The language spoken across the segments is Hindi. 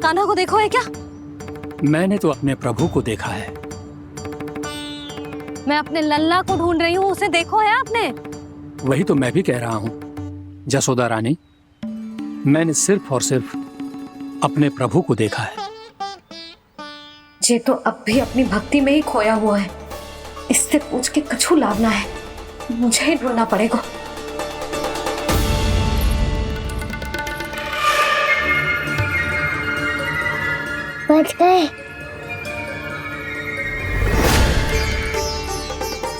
कान्हा को देखो है क्या? मैंने तो अपने प्रभु को देखा है। मैं अपने लल्ला को ढूंढ रही हूँ, उसे देखो है आपने? वही तो मैं भी कह रहा हूँ जसोदा रानी, मैंने सिर्फ और सिर्फ अपने प्रभु को देखा है। ये तो अब भी अपनी भक्ति में ही खोया हुआ है। इससे पूछ के कछु लाना है, मुझे ही ढूंढना पड़ेगा। बच गए।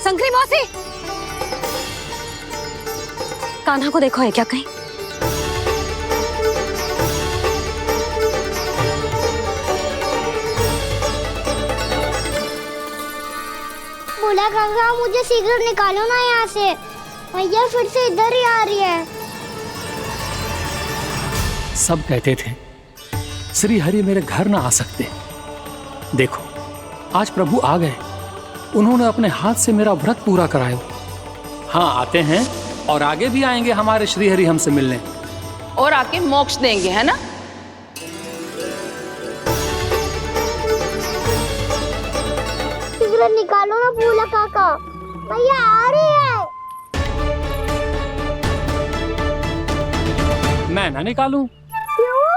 शंकरी मौसी, कान्हा को देखो है क्या कहीं? बोला गंगा, मुझे शीघ्र निकालो ना यहाँ से। भैया फिर से इधर ही आ रही है। सब कहते थे श्री हरि मेरे घर ना आ सकते। देखो आज प्रभु आ गए, उन्होंने अपने हाथ से मेरा व्रत पूरा कराया। हाँ आते हैं और आगे भी आएंगे हमारे श्री हरि हमसे मिलने और आके मोक्ष देंगे, है ना? शीघ्र निकालो ना भोला काका, भैया आ रही है। मैं ना निकालूं? क्यों?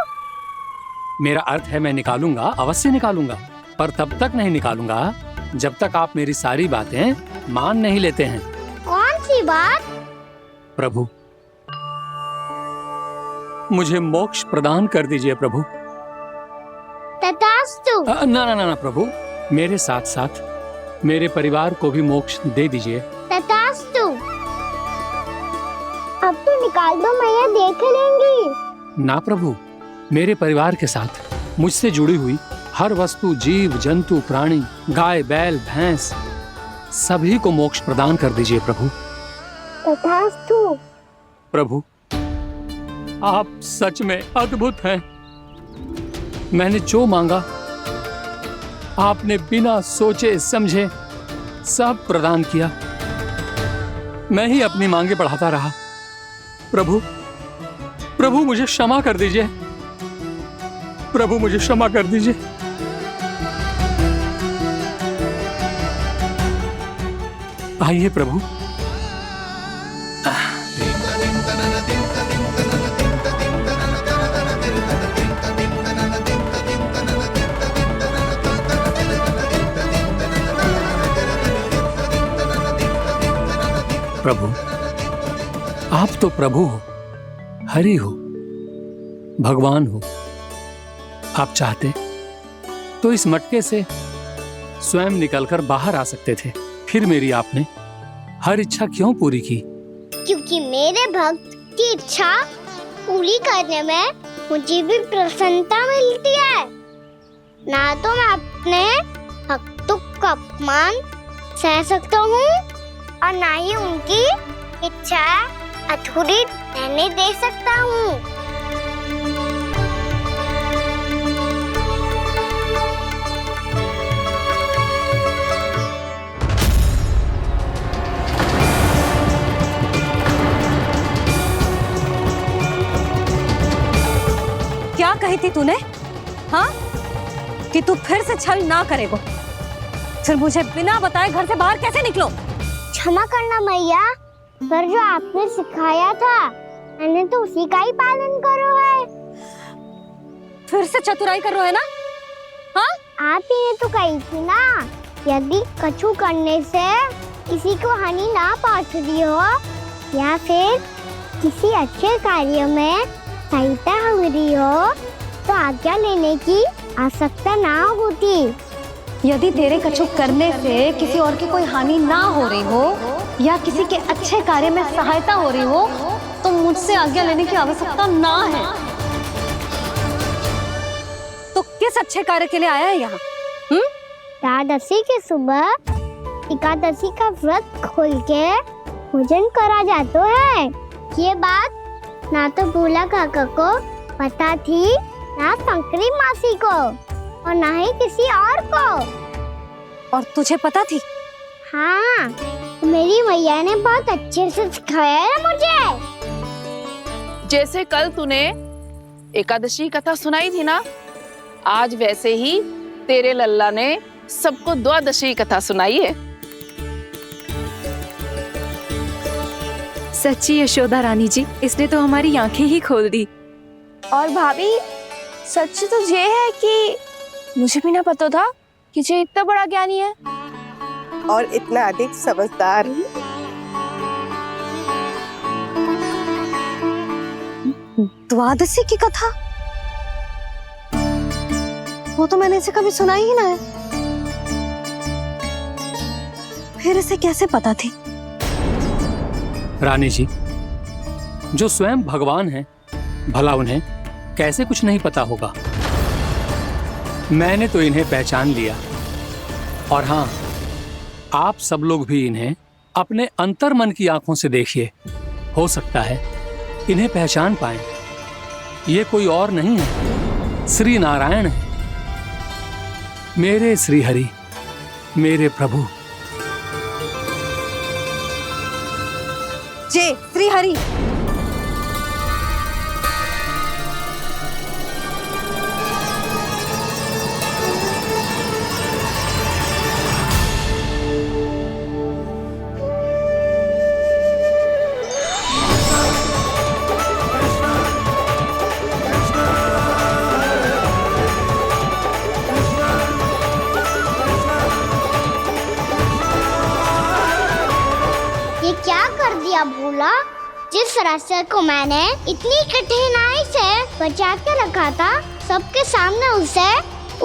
मेरा अर्थ है मैं निकालूंगा, अवश्य निकालूंगा, पर तब तक नहीं निकालूंगा जब तक आप मेरी सारी बातें मान नहीं लेते हैं। कौन सी बात? प्रभु मुझे मोक्ष प्रदान कर दीजिए प्रभु। तथास्तु। ना ना ना ना प्रभु, मेरे साथ साथ मेरे परिवार को भी मोक्ष दे दीजिए। तथास्तु। अब तो निकाल दो, मैया देख लेंगी। ना प्रभु, मेरे परिवार के साथ मुझसे जुड़ी हुई हर वस्तु, जीव जंतु, प्राणी, गाय बैल भैंस, सभी को मोक्ष प्रदान कर दीजिए प्रभु। तथास्तु। प्रभु आप सच में अद्भुत हैं। मैंने जो मांगा आपने बिना सोचे समझे सब प्रदान किया। मैं ही अपनी मांगे बढ़ाता रहा। प्रभु प्रभु मुझे क्षमा कर दीजिए, प्रभु मुझे क्षमा कर दीजिए। आइए प्रभु। प्रभु आप तो प्रभु हो, हरि हो, भगवान हो। आप चाहते तो इस मटके से स्वयं निकलकर बाहर आ सकते थे, फिर मेरी आपने हर इच्छा क्यों पूरी की? क्योंकि मेरे भक्त की इच्छा पूरी करने में मुझे भी प्रसन्नता मिलती है। ना तो मैं अपने भक्तों का अपमान सह सकता हूँ और ना ही उनकी इच्छा अधूरी रहने दे सकता हूँ। क्या कही थी तूने? हाँ, कि तू फिर से छल ना करेगा। फिर मुझे बिना बताए घर से बाहर कैसे निकलो? क्षमा करना मैया, पर जो आपने सिखाया था मैंने तो उसी का ही पालन करो है। फिर से चतुराई कर रहे हो है ना? हाँ, आप ही ने तो कही थी ना, यदि कछु करने से किसी को हानि ना पहुंचती हो या फिर किसी अच्छे कार्य में सहायता हो रही हो तो आज्ञा लेने की आवश्यकता ना होती। यदि तेरे कछु करने से किसी और की कोई हानि ना हो रही हो या किसी के अच्छे कार्य में सहायता हो रही हो तो मुझसे आज्ञा लेने की आवश्यकता ना है। तो किस अच्छे कार्य के लिए आया है यहाँ? एकादशी के सुबह एकादशी का व्रत खोल के भोजन करा जाता है। ये बात ना तो भोला काका को पता थी, ना शंकरी मासी को और ना ही किसी और को। और तुझे पता थी? हाँ, मेरी मैया ने बहुत अच्छे से सिखाया है मुझे। जैसे कल तूने एकादशी कथा सुनाई थी ना, आज वैसे ही तेरे लल्ला ने सबको द्वादशी कथा सुनाई है। सच्ची यशोदा रानी जी, इसने तो हमारी आंखें ही खोल दी। और भाभी सच तो ये है कि मुझे भी ना पता था कि ये इतना बड़ा ज्ञानी है और इतना अधिक समझदार। द्वादशी की कथा? वो तो मैंने इसे कभी सुना ही ना है। फिर इसे कैसे पता थी? रानी जी, जो स्वयं भगवान हैं, भला उन्हें कैसे कुछ नहीं पता होगा। मैंने तो इन्हें पहचान लिया, और हाँ, आप सब लोग भी इन्हें अपने अंतर्मन की आंखों से देखिए। हो सकता है इन्हें पहचान पाएं। ये कोई और नहीं है, श्री नारायण है, मेरे श्री हरि, मेरे प्रभु। जय श्री हरि। ये क्या कर दिया भोला? जिस रास्ते को मैंने इतनी कठिनाई से बचा के रखा था, सबके सामने उसे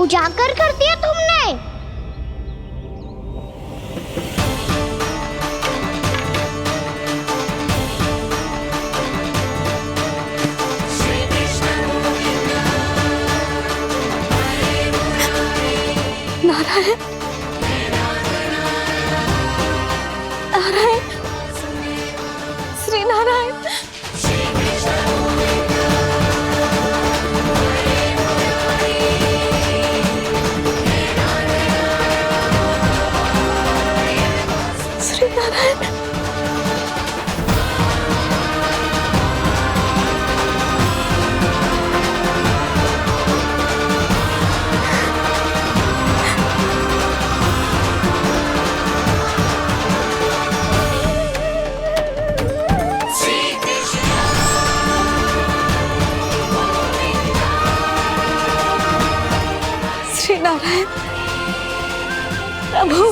उजागर कर दिया तुमने। नारायण, नारायण, श्री नारायण। श्री नारायण। श्री नारायण प्रभु।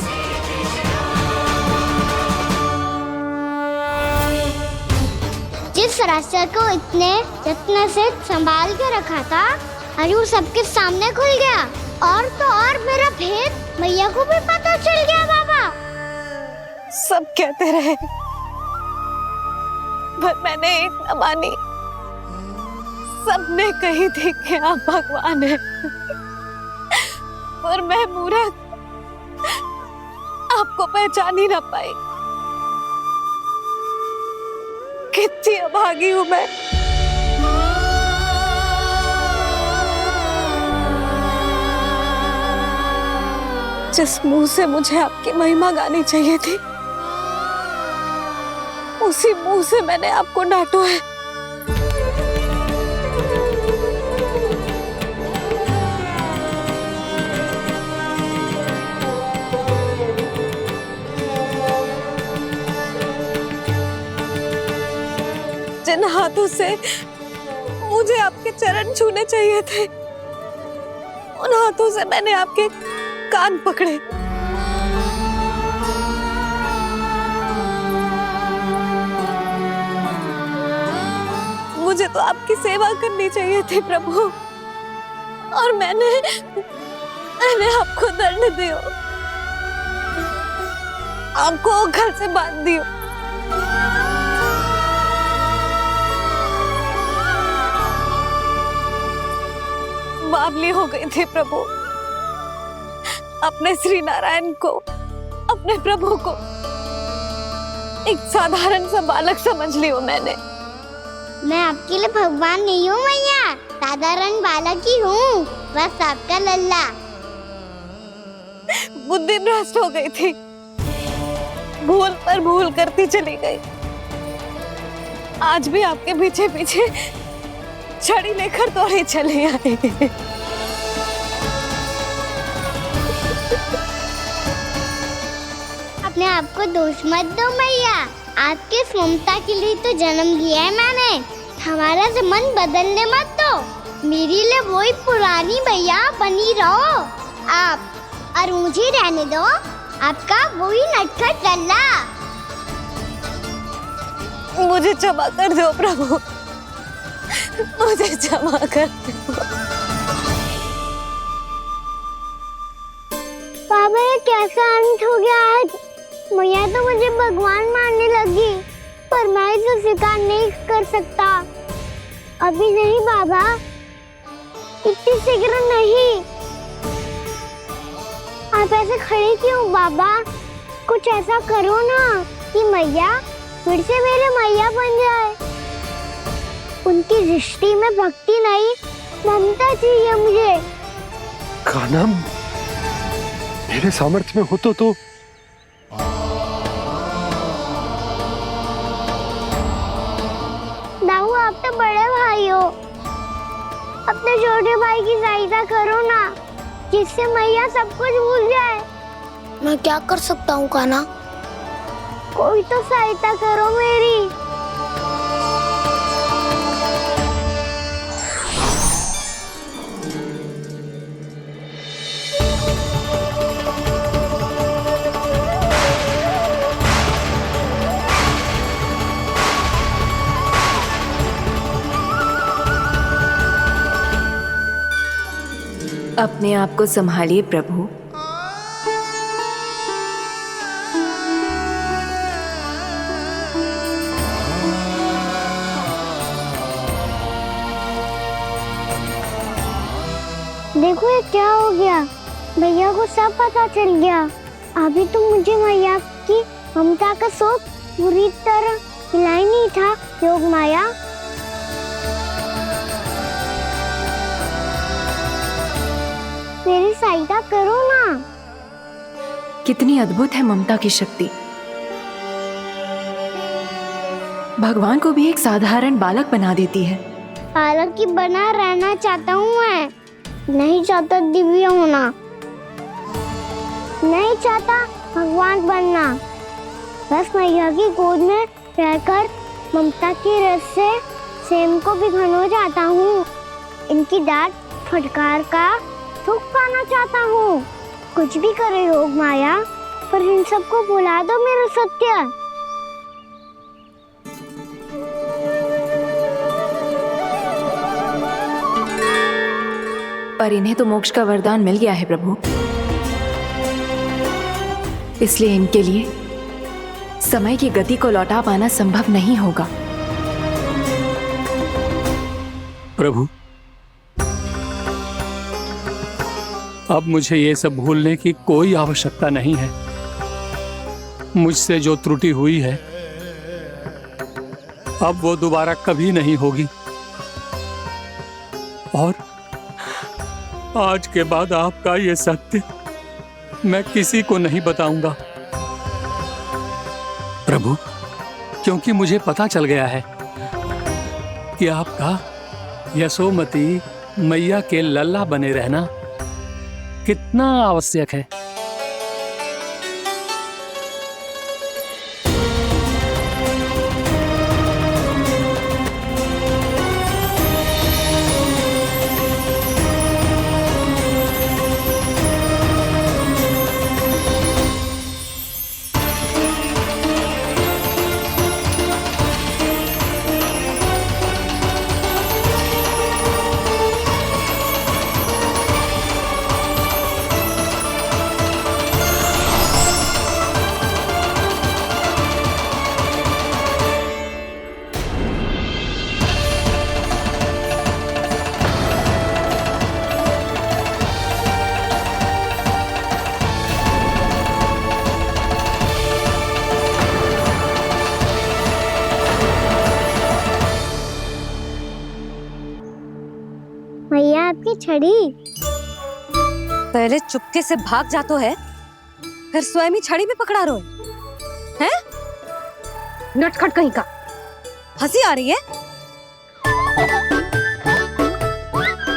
जिस रास्ते को इतने यत्न से संभाल के रखा था, आज वो सबके सामने खुल गया। और तो और मेरा भेद मैया को भी पता चल गया। बाबा सब कहते रहे, पर मैंने एक न मानी। सबने कही थी कि आप भगवान हैं, पर मैं मूर्ख आपको पहचान ही ना पाई। कितनी अभागी हूं मैं। जिस मुंह से मुझे आपकी महिमा गानी चाहिए थी, उसी मुंह से मैंने आपको डांटा है। जिन हाथों से मुझे आपके चरण छूने चाहिए थे, उन हाथों से मैंने आपके कान पकड़े। मुझे तो आपकी सेवा करनी चाहिए थी प्रभु, और मैंने आपको दंड दियो, आपको घर से बांध दियो। बावली हो गई थी प्रभु। अपने श्री नारायण को, अपने प्रभु को एक साधारण सा बालक समझ लियो मैंने। मैं आपके लिए भगवान नहीं हूँ मैया, साधारण बालक ही हूँ, बस आपका लल्ला। बुद्धि भ्रष्ट हो गई थी, भूल पर भूल करती चली गई। आज भी आपके पीछे पीछे छड़ी लेकर दौड़ी चली आई। अपने आप को दोष मत दो मैया, आपके इस ममता के लिए तो जन्म लिया है मैंने। हमारा से मन बदलने मत दो, मेरे लिए वही पुरानी मैया बनी रहो आप, और मुझे रहने दो आपका वही नटखट लल्ला। मुझे क्षमा कर दो प्रभु, मुझे क्षमा कर दो। बाबा ये कैसा अंत हो गया आज? मैया तो मुझे भगवान मानने लगी, पर मैं इसे स्वीकार नहीं कर सकता। अभी नहीं बाबा, इतनी शीघ्र नहीं। आप ऐसे खड़े क्यों बाबा? कुछ ऐसा करो ना कि मैया फिर से मेरे मैया बन जाए। उनकी दृष्टि में भक्ति नहीं, ममता चाहिए मुझे। कान्हा, मेरे सामर्थ्य में हो तो दाऊ, आप तो बड़े भाई हो, अपने छोटे भाई की सहायता करो ना, जिससे मैया सब कुछ भूल जाए। मैं क्या कर सकता हूँ कान्हा? कोई तो सहायता करो मेरी। अपने आप को संभालिए प्रभु। देखो ये क्या हो गया, भैया को सब पता चल गया। अभी तो मुझे मैया की ममता का शौक पूरी तरह मिला ही नहीं था। योग माया, मेरी सहायता करो ना। कितनी अद्भुत है ममता की शक्ति। भगवान को भी एक साधारण बालक बना देती है। बालक की बना रहना चाहता हूँ मैं, नहीं चाहता दिव्य होना, नहीं चाहता भगवान बनना। बस मैया की गोद में रहकर ममता की रस से सेम को भी घनो चाहता हूँ। इनकी डांट फटकार का सुख पाना चाहता हूँ। कुछ भी करे योग माया, पर इन सबको भुला दो मेरा सत्य। पर इन्हें तो मोक्ष का वरदान मिल गया है प्रभु, इसलिए इनके लिए समय की गति को लौटा पाना संभव नहीं होगा। प्रभु, अब मुझे ये सब भूलने की कोई आवश्यकता नहीं है। मुझसे जो त्रुटि हुई है अब वो दोबारा कभी नहीं होगी, और आज के बाद आपका ये सत्य मैं किसी को नहीं बताऊंगा प्रभु, क्योंकि मुझे पता चल गया है कि आपका यशोमती मैया के लल्ला बने रहना कितना आवश्यक है। भैया आपकी छड़ी। पहले चुपके से भाग जातो है, फिर स्वयं ही छड़ी भी पकड़ा रो है? नटखट कहीं का। हंसी आ रही है?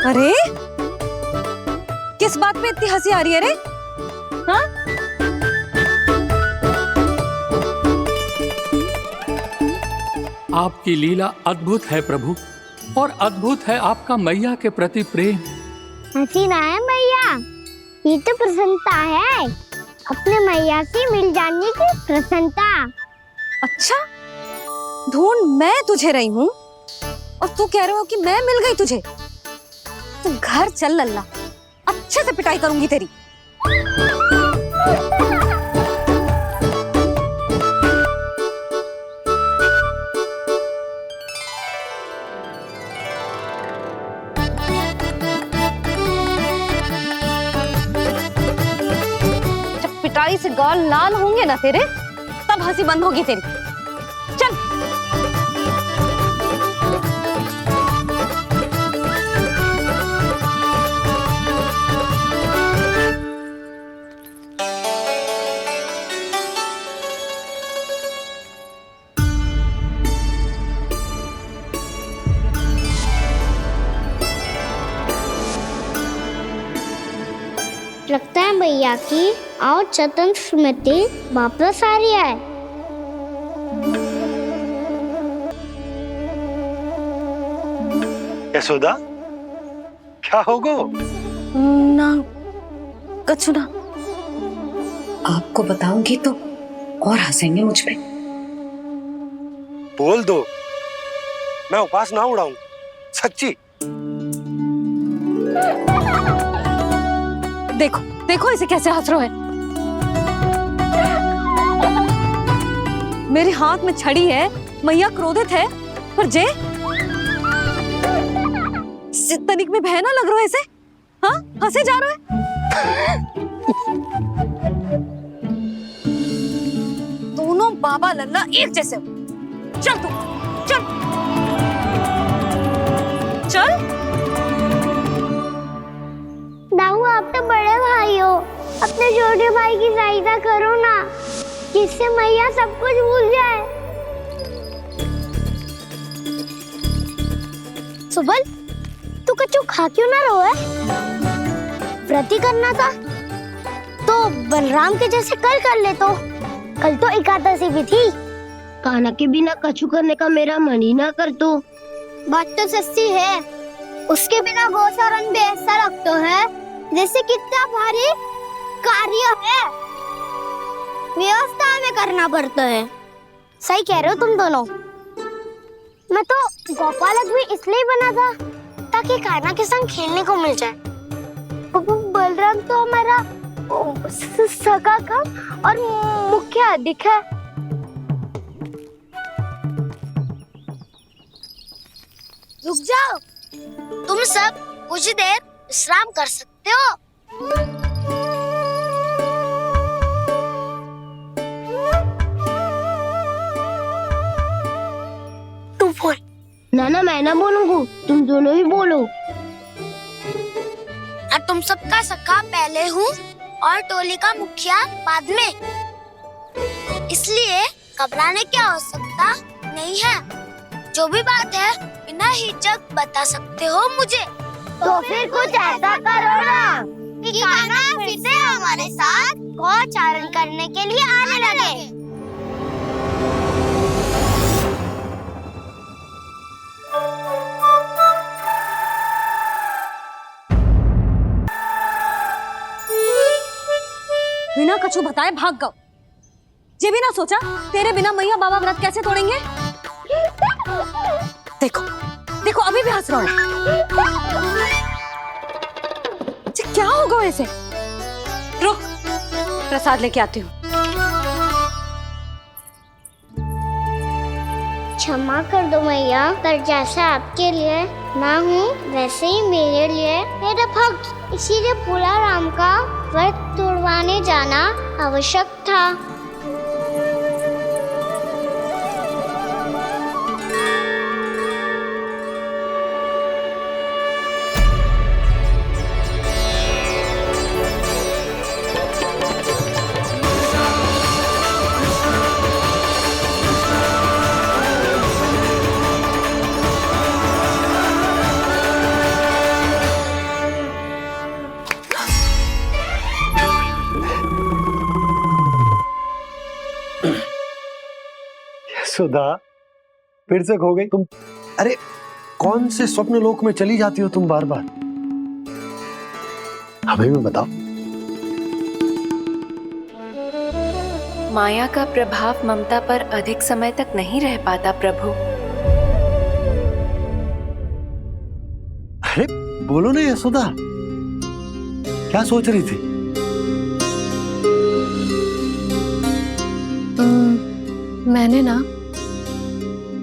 अरे किस बात पे इतनी हंसी आ रही है रे? आपकी लीला अद्भुत है प्रभु, और अद्भुत है आपका मैया के प्रति प्रेम। हंसी ना है मैया, ये तो प्रसन्नता है, अपने मैया से मिल जाने की प्रसन्नता। अच्छा, ढूंढ मैं तुझे रही हूँ और तू कह रहे हो कि मैं मिल गई तुझे। तू घर चल लल्ला, अच्छे से पिटाई करूंगी तेरी। जब पिटाई से गाल लाल होंगे ना तेरे, तब हंसी बंद होगी तेरी। चल। लगता है भैया की और चतन स्मृति वापस आ रही है। यशोदा, क्या होगो? ना कछु ना। आपको बताऊंगी तो और हंसेंगे मुझ पे। बोल दो, मैं उपास ना उड़ाऊं, सच्ची। देखो देखो इसे कैसे हंस रहा है। मेरे हाथ में छड़ी है, मैया क्रोधित है, पर जे तनिक में भय ना लग रहा है इसे। हाँ, हंसे जा रहा है। दोनों बाबा लल्ला एक जैसे हो। चल तू, चल चल। दाऊ, आप तो बड़े भाई हो, अपने छोटे भाई की सहायता करो ना, जिससे मैया सब कुछ भूल जाए। सुबल, तू कच्चू खा क्यों ना रहो है? व्रत ही करना था तो बलराम के जैसे कल कर ले। तो कल तो एकादशी भी थी। कान्हा के बिना कछु करने का मेरा मन ही ना कर। तो बात तो सच्ची है, उसके बिना गोचारण भी ऐसा लगता है जैसे कितना भारी कार्य है, व्यवस्था में करना पड़ता है। सही कह रहे हो तुम दोनों। मैं तो गोपालक भी इसलिए बना था ताकि कान्हा के संग खेलने को मिल जाए। बलराम तो हमारा सगा काम और मुख्य अधिक है। रुक जाओ, तुम सब कुछ देर विश्राम कर सकते हो। तू बोल। ना मैं ना बोलूंगा, तुम दोनों ही बोलो। और तुम सबका सखा पहले हूँ और टोली का मुखिया बाद में, इसलिए घबराने की आवश्यकता नहीं है। जो भी बात है बिना हिचक बता सकते हो मुझे। तो फिर कुछ ऐसा करो ना कि कान्हा फिर से हमारे साथ गोचारण करने के लिए आने लगे। बिना कछु बताए भाग गओ। ये भी ना सोचा तेरे बिना मैया बाबा व्रत कैसे तोड़ेंगे। देखो देखो अभी भी हंस रहा है। क्या होगा वैसे? रुक, प्रसाद लेके आती हूँ। क्षमा कर दो मैया, पर जैसा आपके लिए ना हूँ वैसे ही मेरे लिए मेरा भक्त, इसीलिए भोला राम का व्रत तोड़वाने जाना आवश्यक था। यशोदा, फिर से खो गई तुम। अरे कौन से स्वप्न लोक में चली जाती हो तुम बार बार? हमें भी बताओ। माया का प्रभाव ममता पर अधिक समय तक नहीं रह पाता प्रभु। अरे बोलो ना यशोदा, क्या सोच रही थी? मैंने ना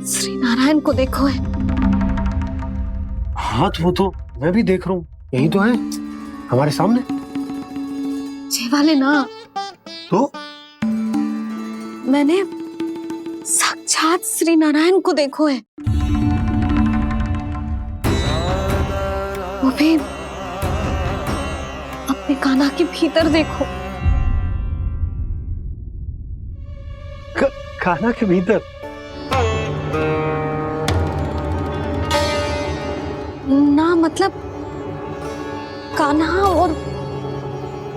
श्री नारायण को देखो है। हाँ तो वो तो मैं भी देख रहा हूँ, यही तो है हमारे सामने। ये वाले ना, तो मैंने साक्षात श्री नारायण को देखो है, वो भी अपने कान्हा के भीतर देखो। कान्हा के भीतर? ना मतलब कान्हा और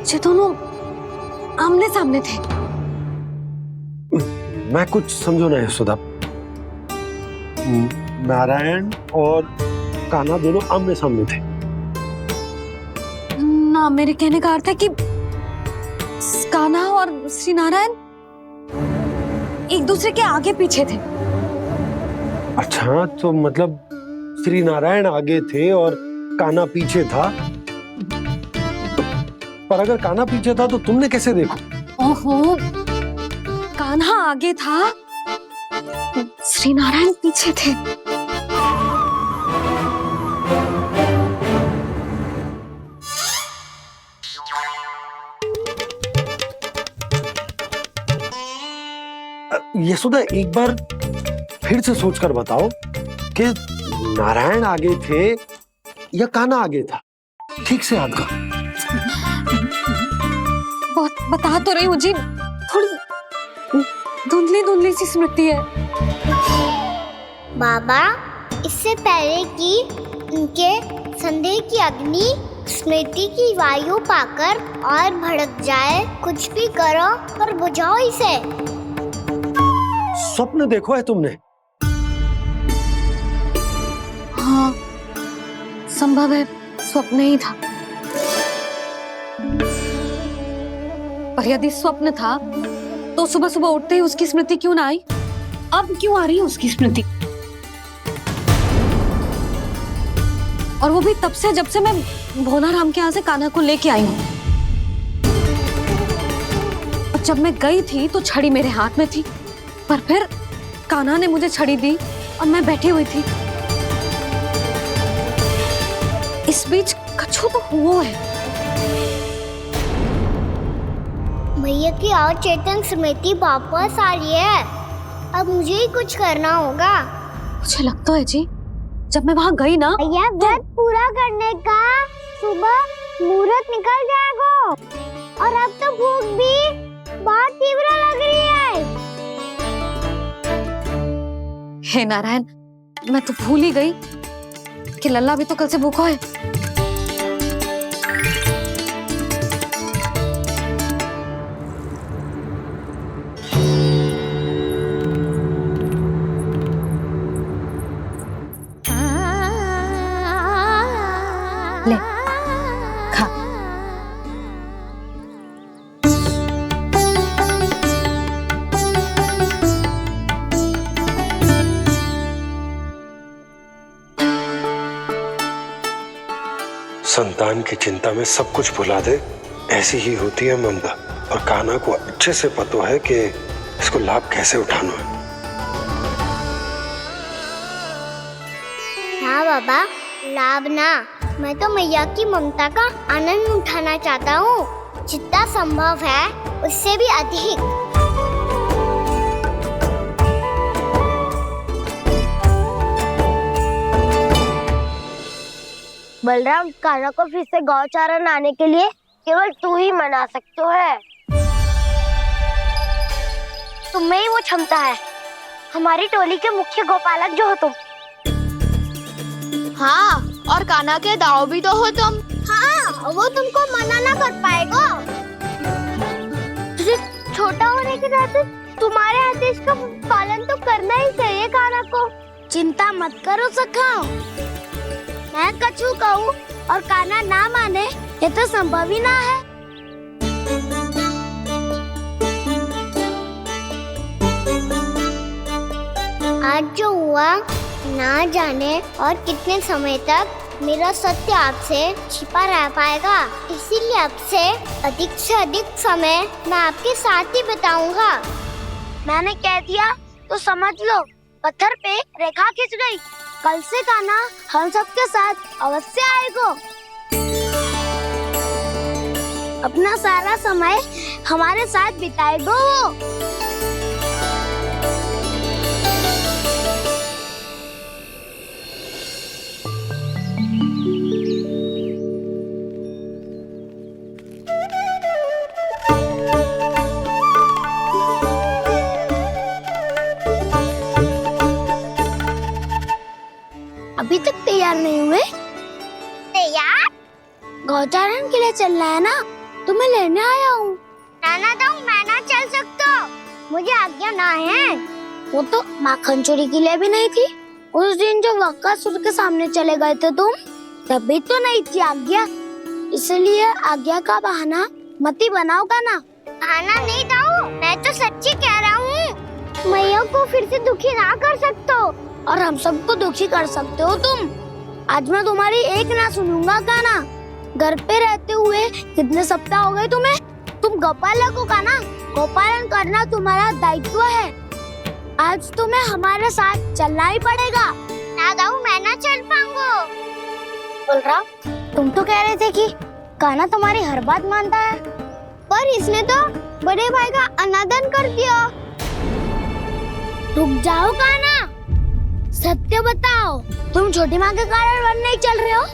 ये दोनों आमने सामने थे। मैं कुछ समझो ना यशोदा। नारायण और कान्हा दोनों आमने सामने थे? ना, मेरे कहने का अर्थ है कि कान्हा और श्री नारायण एक दूसरे के आगे पीछे थे। अच्छा, तो मतलब श्री नारायण आगे थे और कान्हा पीछे था। पर अगर कान्हा पीछे था तो तुमने कैसे देखा? ओहो, कान्हा आगे था, श्री नारायण पीछे थे। यशोदा एक बार फिर से सोचकर बताओ कि नारायण आगे थे या कान्हा आगे था? ठीक से याद करो। बहुत बता तो रही हूँ जी, थोड़ी धुंधली धुंधली सी स्मृति है। बाबा, इससे पहले कि उनके संदेह की अग्नि स्मृति की वायु पाकर और भड़क जाए, कुछ भी करो और बुझाओ इसे। स्वप्न देखो है तुमने? हाँ, संभव है स्वप्न ही था। पर यदि स्वप्न था तो सुबह सुबह उठते ही उसकी स्मृति क्यों ना आई? अब क्यों आ रही है उसकी स्मृति? और वो भी तब से जब से मैं भोलाराम के यहाँ से कान्हा को लेके आई हूँ। और जब मैं गई थी तो छड़ी मेरे हाथ में थी, पर फिर कान्हा ने मुझे छड़ी दी और मैं बैठी हुई थी। इस बीच कछु तो हुआ है। भैया की और चेतन स्मृति वापस आ रही है। अब मुझे ही कुछ करना होगा। मुझे लगता है जी, जब मैं वहां गई ना, भैया व्रत पूरा करने का सुबह मुहूर्त निकल जाएगा और अब तो भूख भी बहुत तीव्र लग रही है। हे नारायण, मैं तो भूल ही गई कि लल्ला भी तो कल से भूखा है। ले, खा। संतान की चिंता में सब कुछ भुला दे, ऐसी ही होती है ममता। और कान्हा को अच्छे से पता है कि इसको लाभ कैसे उठाना है। हाँ बाबा, लाभ ना, मैं तो मैया की ममता का आनंद उठाना चाहता हूँ, जितना संभव है उससे भी अधिक। बलराम, कान्हा को फिर से गौचारण आने के लिए केवल तू ही मना सकते है। तुम में ही वो क्षमता है, हमारी टोली के मुख्य गोपालक जो हो तुम। हाँ, और कान्हा के दाव भी तो हो तुम। हाँ, वो तुमको मना ना कर पाएगा। तुझे छोटा होने के नाते तुम्हारे आदेश का पालन तो करना ही चाहिए काना को। चिंता मत करो सखा, मैं कछु कहूँ और काना ना माने ये तो संभव ही ना है। आज जो हुआ ना जाने और कितने समय तक मेरा सत्य आपसे छिपा रह पाएगा, इसीलिए आपसे अधिक से अधिक समय मैं आपके साथ ही बिताऊंगा। मैंने कह दिया तो समझ लो, पत्थर पे रेखा खिंच गई। कल से काना हम सबके साथ अवश्य आएगा। अपना सारा समय हमारे साथ बिताएगा वो। अभी तक तैयार नहीं हुए? तैयार? गौचारण के लिए चलना है ना, तुम्हें लेने आया हूँ। नाना दाऊ, मैं ना चल सकता, मुझे आज्ञा ना है। वो तो माखन चोरी के लिए भी नहीं थी। उस दिन जो बकासुर के सामने चले गए थे तुम, तभी तो नहीं थी आज्ञा। इसलिए आज्ञा का बहाना मत ही बनाओ ना। बहाना नहीं दाऊ, मैं तो सच्ची कह रहा हूँ। मैया को फिर से दुखी ना कर सकते हो और हम सबको दुखी कर सकते हो तुम। आज मैं तुम्हारी एक ना सुनूंगा काना। घर पे रहते हुए कितने सप्ताह हो गए तुम्हें? तुम गोपालक हो काना, गोपालन करना तुम्हारा दायित्व है। आज तुम्हें हमारे साथ चलना ही पड़ेगा। ना दाऊ, मैं ना चल पाऊंगा। बलराम, तुम तो कह रहे थे कि काना तुम्हारी हर बात मानता है, पर इसने तो बड़े भाई का अनादर कर दिया। रुक जाओ काना, सत्य बताओ, तुम छोटी माँ के कारण वन नहीं चल रहे हो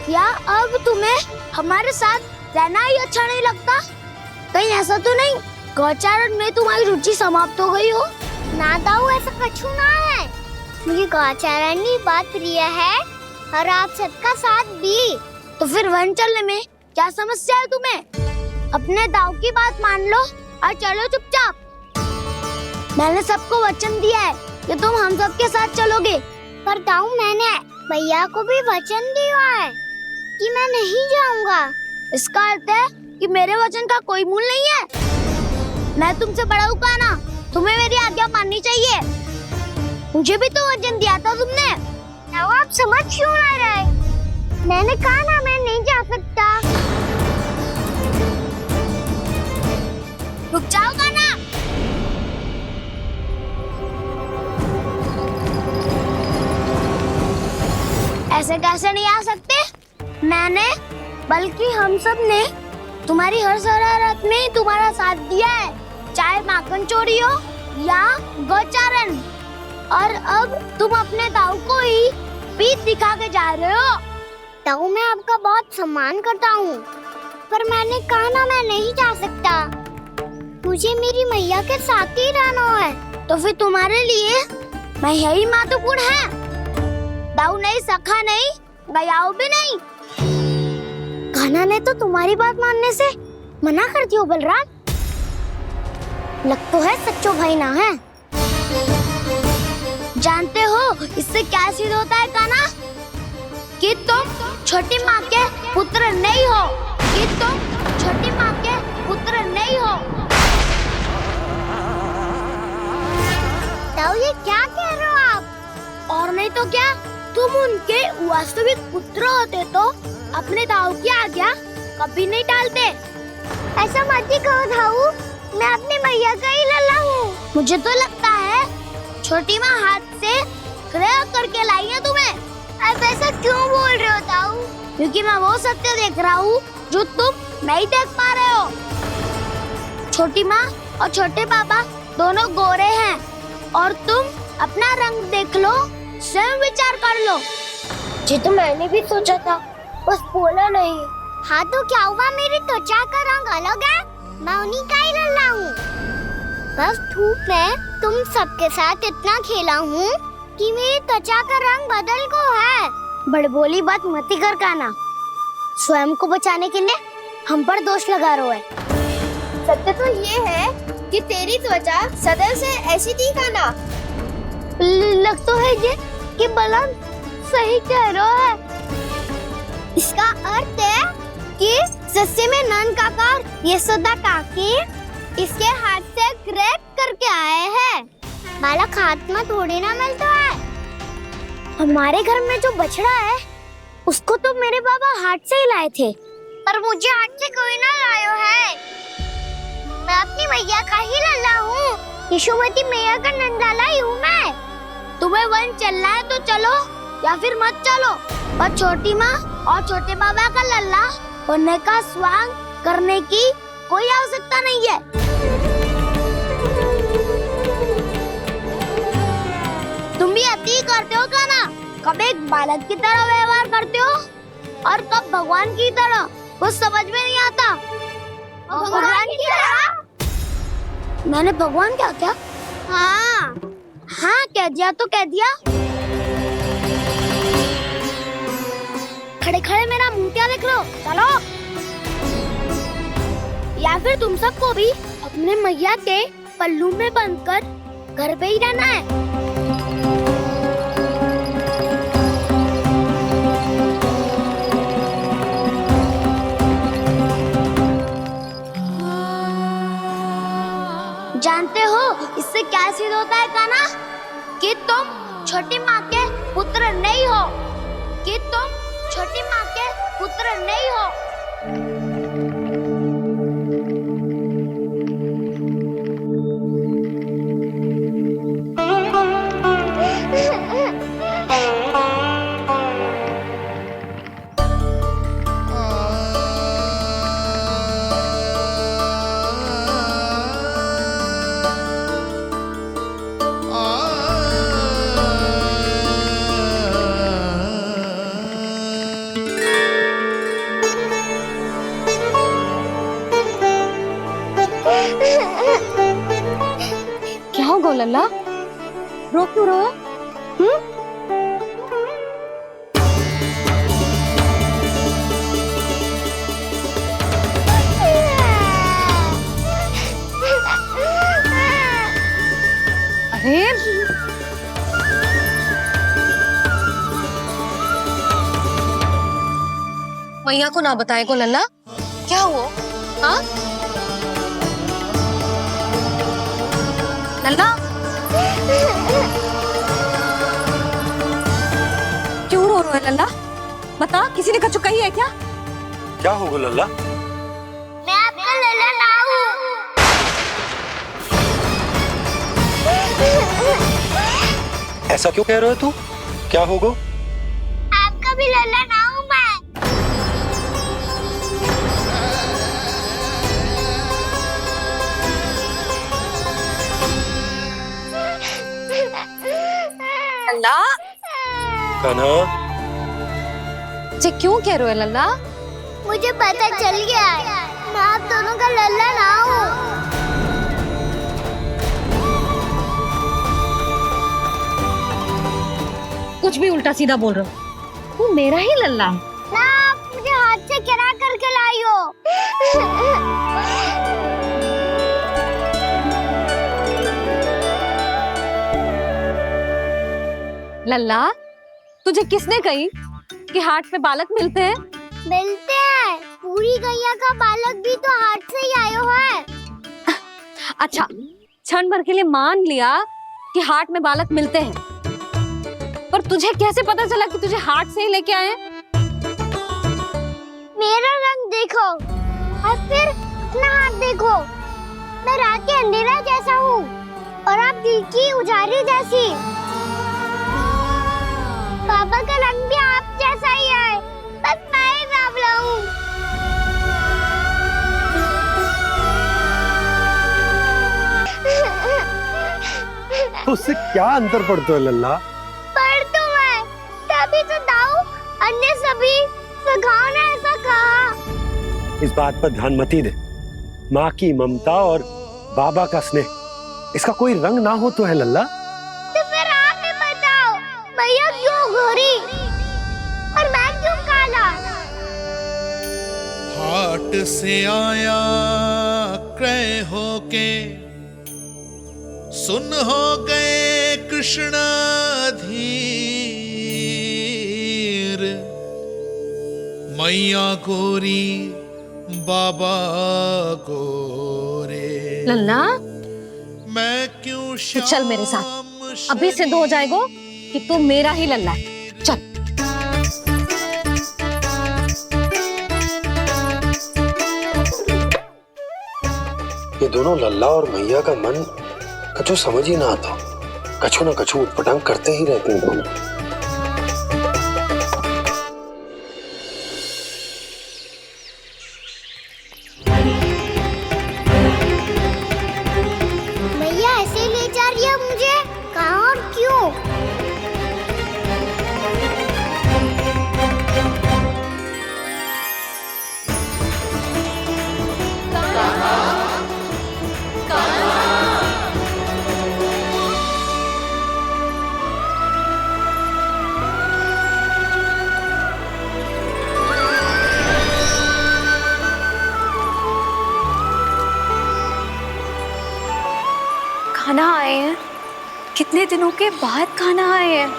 या अब तुम्हें हमारे साथ रहना ही अच्छा नहीं लगता? कहीं ऐसा तो नहीं गौचारण में तुम्हारी रुचि समाप्त हो गई हो? ना दाऊ, ऐसा कछु ना है। मुझे गौचारण की बात प्रिय है और आप सबका साथ भी। तो फिर वन चलने में क्या समस्या है तुम्हें? अपने दाऊ की बात मान लो और चलो चुपचाप। मैंने सबको वचन दिया है कि तुम हम सबके साथ चलोगे। पर दाऊ, मैंने भैया को भी वचन दिया है कि मैं नहीं जाऊंगा। इसका अर्थ है कि मेरे वचन का कोई मूल नहीं है। मैं तुमसे बड़ा हूँ काना, तुम्हें मेरी आज्ञा माननी चाहिए। मुझे भी तो वचन दिया था तुमने। दाऊ, आप समझ क्यों आ रहे? मैंने कहा ना, मैं नहीं जा सकता। रुक जाओ काना। ऐसे कैसे नहीं आ सकते? मैंने बल्कि हम सब ने तुम्हारी हर शरारत में तुम्हारा साथ दिया है, चाहे माखन चोरी हो या गौचारण। और अब तुम अपने दाऊ को ही पीठ दिखा के जा रहे हो। दाऊ, मैं आपका बहुत सम्मान करता हूँ, पर मैंने कहा ना, मैं नहीं जा सकता। मुझे मेरी मैया के साथ ही रहना है। तो फिर तुम्हारे लिए मैं यही महत्वपूर्ण है। दाऊ नहीं, सखा नहीं, गयाऊ भी नहीं। कान्हा ने तो तुम्हारी बात मानने से मना कर दिया। बलराम, लग तो है सच्चो भाई ना है। जानते हो इससे क्या सिद्ध होता है कान्हा? कि तुम छोटी माँ के पुत्र नहीं हो, कि तुम छोटी माँ के पुत्र नहीं हो। दाऊ, ये क्या कह रहे हो आप? और नहीं तो क्या, तुम उनके वास्तविक पुत्र होते तो अपने दाऊ की आज्ञा कभी नहीं टालते। ऐसा मत ही कहो दाऊ, मैं अपनी मैया का ही लल्ला हूँ। मुझे तो लगता है छोटी माँ हाथ से ग्रह करके लाई है तुम्हें। आप ऐसा क्यों बोल रहे हो दाऊ? क्योंकि मैं वो सत्य देख रहा हूँ जो तुम नहीं देख पा रहे हो। छोटी माँ और छोटे पापा दोनों गोरे हैं और तुम अपना रंग देख लो, स्वयं विचार कर लो। जी तो मैंने भी सोचा था, बस बोला नहीं। हाँ तो क्या हुआ, मेरी त्वचा का रंग अलग है, मैं उन्हीं का ही लल्ला हूँ। बस धूप में तुम सबके साथ इतना खेला हूँ कि मेरी त्वचा का रंग बदल को है। बड़बोली बात मत ही कर काना, स्वयं को बचाने के लिए हम पर दोष लगा रहे हो। सत्य तो ये है कि तेरी त्वचा सदैव से ऐसी थी काना। लग तो है ये कि बलराम सही कह रहा है। इसका अर्थ है कि सस्ते में नंद काका और यशोदा काकी इसके हाथ से ग्रेट करके आए हैं। बालक हाथ में थोड़ी ना मिलता है। हमारे घर में जो बछड़ा है उसको तो मेरे बाबा हाथ से ही लाए थे, पर मुझे हाथ से कोई ना लाया है। मैं अपनी मैया का ही लल्ला हूँ। यशोमती मैया का नंदलाला ही हूँ मैं। तुम्हें वन चलना है तो चलो या फिर मत चलो, पर छोटी माँ और छोटे बाबा का लल्ला बनने का स्वांग करने की कोई आवश्यकता नहीं है। तुम भी अति करते हो क्या ना? कब एक बालक की तरह व्यवहार करते हो और कब भगवान की तरह, कुछ समझ में नहीं आता। भगवान की तरह? मैंने भगवान क्या किया? हाँ हाँ कह दिया तो कह दिया। खड़े खड़े मेरा मुंह क्या देख लो, चलो। या फिर तुम सबको भी अपने मैया के पल्लू में बंधकर घर पे ही रहना है। जानते हो इससे क्या सिद्ध होता है काना? कि तुम छोटी माँ के पुत्र नहीं हो, कि तुम छोटी माँ के पुत्र नहीं हो। क्या हो गो लल्ला, रो क्यों रहा? अरे मैया को ना बताए को लल्ला, क्या हुआ? हाँ लल्ला, क्यों रो रहा है लल्ला? बता, किसी ने कछु कही है क्या? क्या होगा लल्ला? मैं आपका लल्ला ना हूँ। ऐसा क्यों कह रहे हो तू? क्या होगा? आपका भी लल्ला ना हूँ मैं। लल्ला, कान्हा, जे क्यों कह रहे हो लल्ला? मुझे पता चल गया है, मैं आप दोनों का लल्ला ना हूँ। कुछ भी उल्टा सीधा बोल रहे हो। तू मेरा ही लल्ला है ना, आप मुझे हाथ से गिरा करके लाई हो। लल्ला, तुझे किसने कही कि हाट में बालक मिलते हैं? मिलते हैं, पूरी गैया का बालक भी तो हाट से ही आयो है। अच्छा, क्षण भर के लिए मान लिया कि हाट में बालक मिलते हैं, पर तुझे कैसे पता चला कि तुझे हाट से ही लेके आए हैं? मेरा रंग देखो और फिर अपना हाथ देखो। मैं रात के अंधेरा जैसा हूँ और आप दिल की उजाली जैसी। पापा का रंग भी आप जैसा ही है, बस मैं ही बावला हूँ। उससे क्या अंतर पड़ता है लल्ला? पर तो मैं तभी तो दाऊ अन्य सभी सखाओ ने ऐसा कहा। इस बात पर ध्यान मत ही दे। माँ की ममता और बाबा का स्नेह, इसका कोई रंग ना हो तो है लल्ला। तो फिर आप ही बताओ, भैया क्यों गोरी और मैं क्यों काला? हाट से आया क्रय होके सुन हो गए कृष्ण धीर, मैया गोरी बाबा गोरे। लल्ला मैं क्यों तू चल मेरे साथ, अभी सिद्ध हो जाएगा कि तू मेरा ही लल्ला है। चल। ये दोनों लल्ला और मैया का मन कछु समझ ही ना आता, कछु ना कछु उटपटांग करते ही रहते हैं दोनों। मैया ऐसे ले जा रही है मुझे, कहाँ और क्यों? खाना आए हैं, कितने दिनों के बाद खाना आए हैं।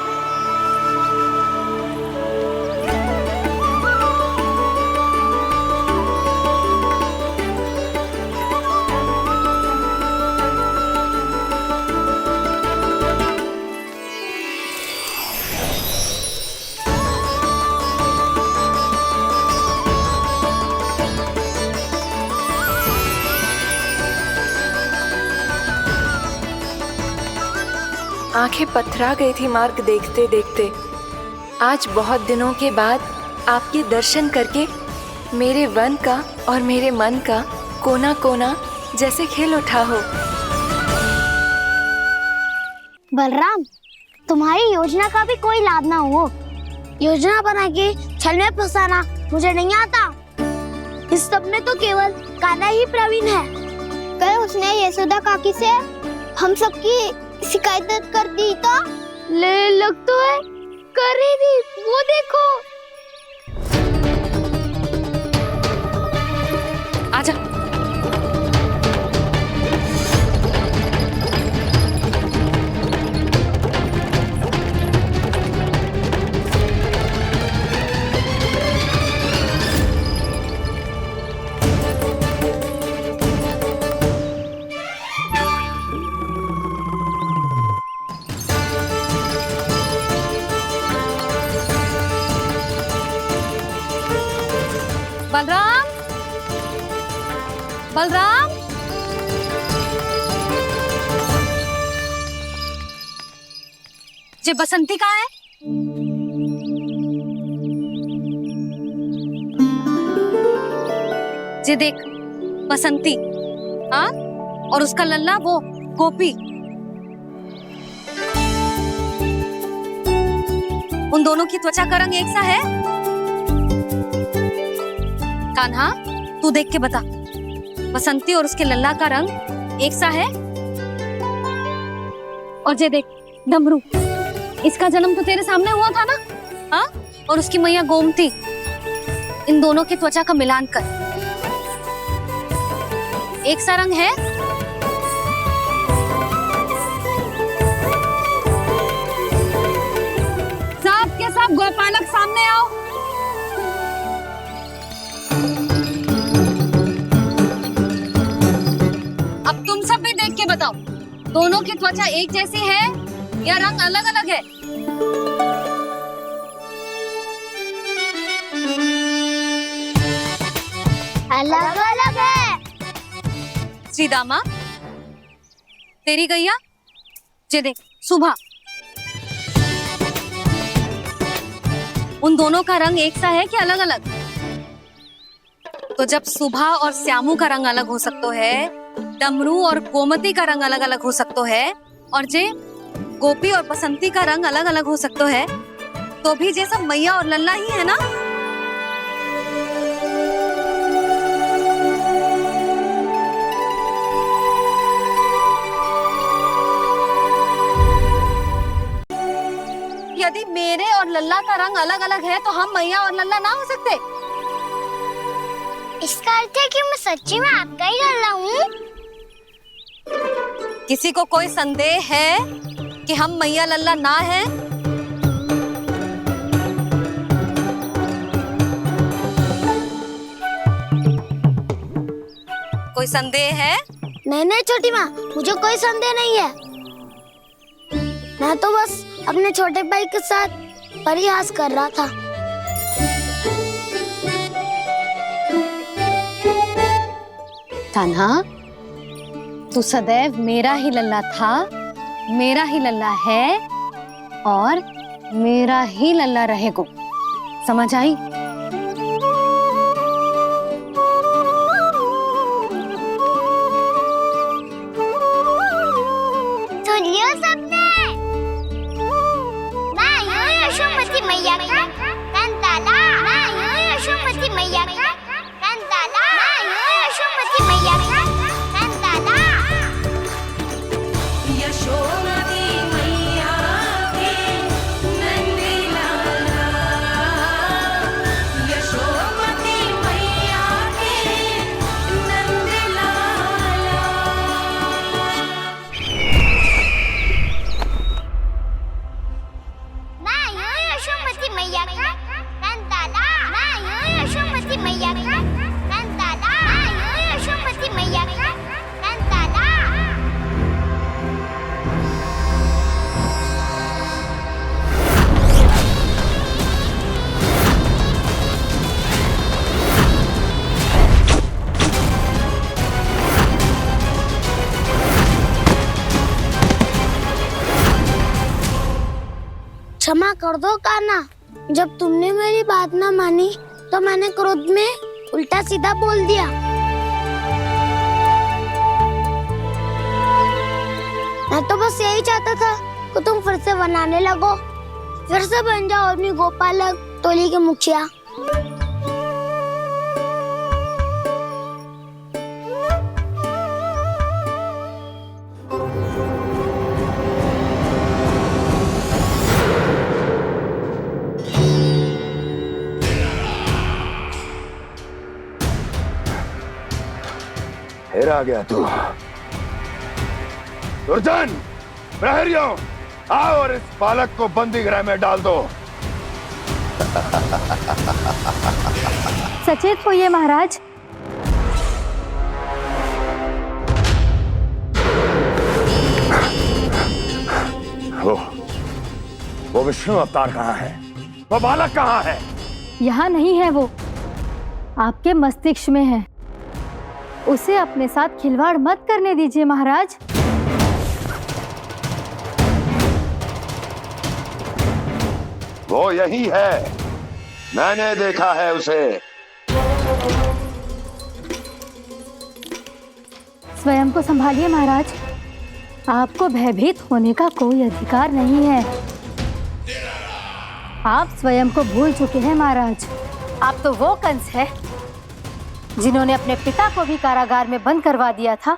आंखें पथरा गई थी मार्ग देखते देखते। आज बहुत दिनों के बाद आपके दर्शन करके मेरे वन का और मेरे मन का कोना कोना जैसे खिल उठा हो। बलराम, तुम्हारी योजना का भी कोई लाभ ना हो। योजना बना के छल में फंसाना मुझे नहीं आता। इस सब में तो केवल कान्हा ही प्रवीण है। कल उसने यशोदा काकी से हम सबकी शिकायत कर दी तो ले लग तो है कर ही दी, वो देखो। आजा। बलराम, बलराम, जे बसंती कहाँ है? जे देख बसंती, हाँ, और उसका लल्ला वो गोपी। उन दोनों की त्वचा का रंग एक सा है? कान्हा, तू देख के बता, बसंती और उसके लल्ला का रंग एक सा है? और जे देख डमरू, इसका जन्म तो तेरे सामने हुआ था ना, हाँ? और उसकी मैया गोमती, इन दोनों की त्वचा का मिलान कर, एक सा रंग है? सब के सब गोपालक सामने आओ। अब तुम सब भी देख के बताओ, दोनों की त्वचा एक जैसी है या रंग अलग अलग है? अलग अलग है। श्रीदामा, तेरी गैया, जे देख सुभा, उन दोनों का रंग एक सा है कि अलग अलग? तो जब सुभा और श्यामू का रंग अलग हो सकता है, डमरू और गोमती का रंग अलग अलग हो सकता है, और जे गोपी और बसंती का रंग अलग अलग हो सकता है, तो भी जे सब मैया और लल्ला ही है ना? यदि मेरे और लल्ला का रंग अलग अलग है तो हम मैया और लल्ला ना हो सकते? इसका अर्थ है कि मैं सच्ची में आपका ही लल्ला हूँ? किसी को कोई संदेह है कि हम मैया लल्ला ना हैं? कोई संदेह है? नहीं नहीं छोटी माँ, मुझे कोई संदेह नहीं है। मैं तो बस अपने छोटे भाई के साथ परिहास कर रहा था। कान्हा, तू सदैव मेरा ही लल्ला था, मेरा ही लल्ला है और मेरा ही लल्ला रहेगा। समझ आई? सुनियो सबने, मैं हूँ यशोमती मैया का कंताला। मैं हूँ यशोमती मैया का कंताला। मैं हूँ यशोमती मैया का कंताला। यशोमती मैया के नंदी लाला, यशोमती मैया के नंदी लाला। मैं हूँ यशोमती मैया का कंताला। मैं हूँ यशोमती मैया का कंताला। मैं हूँ यशोमती मैया का कंताला। क्षमा कर दो कान्हा, जब तुमने मेरी बात ना मानी तो मैंने क्रोध में उल्टा सीधा बोल दिया। मैं तो बस यही चाहता था कि तुम फिर से बनाने लगो, फिर से बन जाओ अपनी गोपालक टोली के मुखिया। फिर आ गया तू। दुर्जन, प्रहरियों, आओ और इस बालक को बंदी गृह में डाल दो। सचेत होइए महाराज। वो विष्णु अवतार कहाँ है? वो बालक कहाँ है? यहाँ नहीं है वो, आपके मस्तिष्क में है। उसे अपने साथ खिलवाड़ मत करने दीजिए महाराज। वो यही है, मैंने देखा है उसे। स्वयं को संभालिए महाराज, आपको भयभीत होने का कोई अधिकार नहीं है। आप स्वयं को भूल चुके हैं महाराज। आप तो वो कंस है जिन्होंने अपने पिता को भी कारागार में बंद करवा दिया था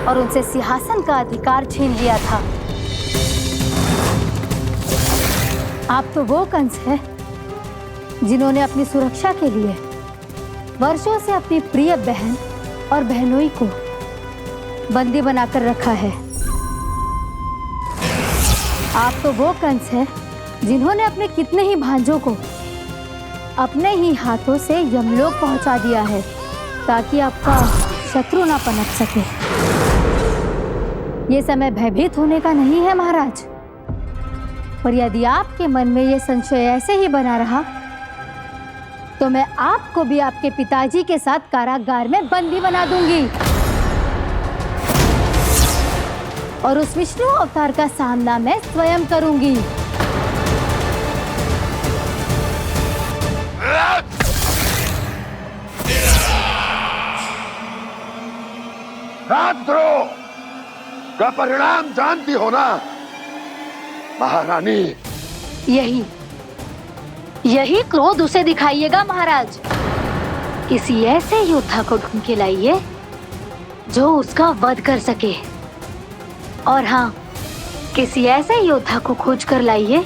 और उनसे सिंहासन का अधिकार छीन लिया था। आप तो वो कंस है जिन्होंने अपनी सुरक्षा के लिए वर्षों से अपनी प्रिय बहन और बहनोई को बंदी बनाकर रखा है। आप तो वो कंस है जिन्होंने अपने कितने ही भांजों को अपने ही हाथों से यमलोक पहुंचा दिया है ताकि आपका शत्रु ना पनप सके। ये समय भयभीत होने का नहीं है महाराज, पर यदि आपके मन में ये संशय ऐसे ही बना रहा तो मैं आपको भी आपके पिताजी के साथ कारागार में बंदी बना दूंगी और उस विष्णु अवतार का सामना मैं स्वयं करूंगी। राजद्रोह का परिणाम जानती हो ना महारानी? यही क्रोध उसे दिखाइएगा महाराज। किसी ऐसे योद्धा को ढूंढ के लाइए जो उसका वध कर सके, और हाँ, किसी ऐसे योद्धा को खोज कर लाइए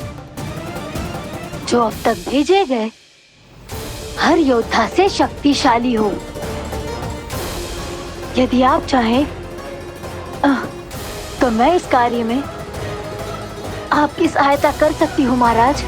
जो अब तक भेजे गए हर योद्धा से शक्तिशाली हो। यदि आप चाहें तो मैं इस कार्य में आपकी सहायता कर सकती हूँ महाराज।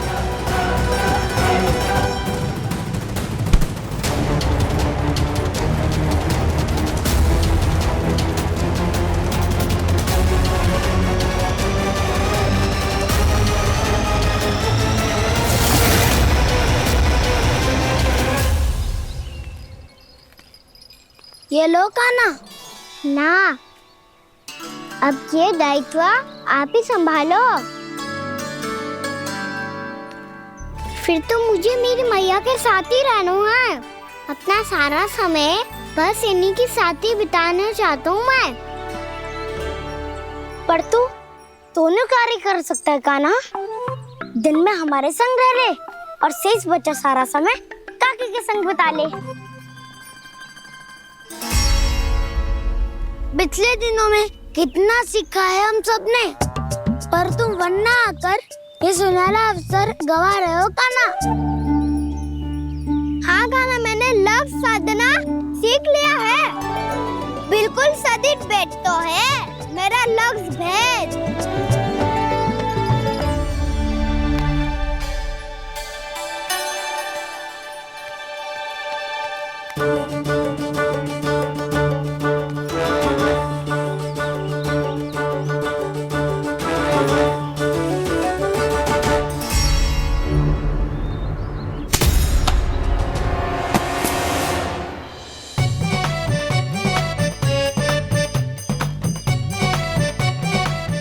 ये लो काना। ना, अब ये दायित्व आप ही संभालो। फिर तो मुझे मेरी मैया के साथ ही रहना है। अपना सारा समय बस इन्हीं के साथ ही बिताना चाहता हूँ मैं। पर तू दोनों कार्य कर सकता है काना। दिन में हमारे संग रह ले और शेष बचा सारा समय काकी के संग बिता ले। पिछले दिनों में कितना सीखा है हम सबने, पर तुम वरना आकर ये सुनहरा अवसर गवा रहे हो काना। हाँ काना, मैंने लक्ष्य साधना सीख लिया है। बिल्कुल सदित भेद तो है मेरा लक्ष्य भेद।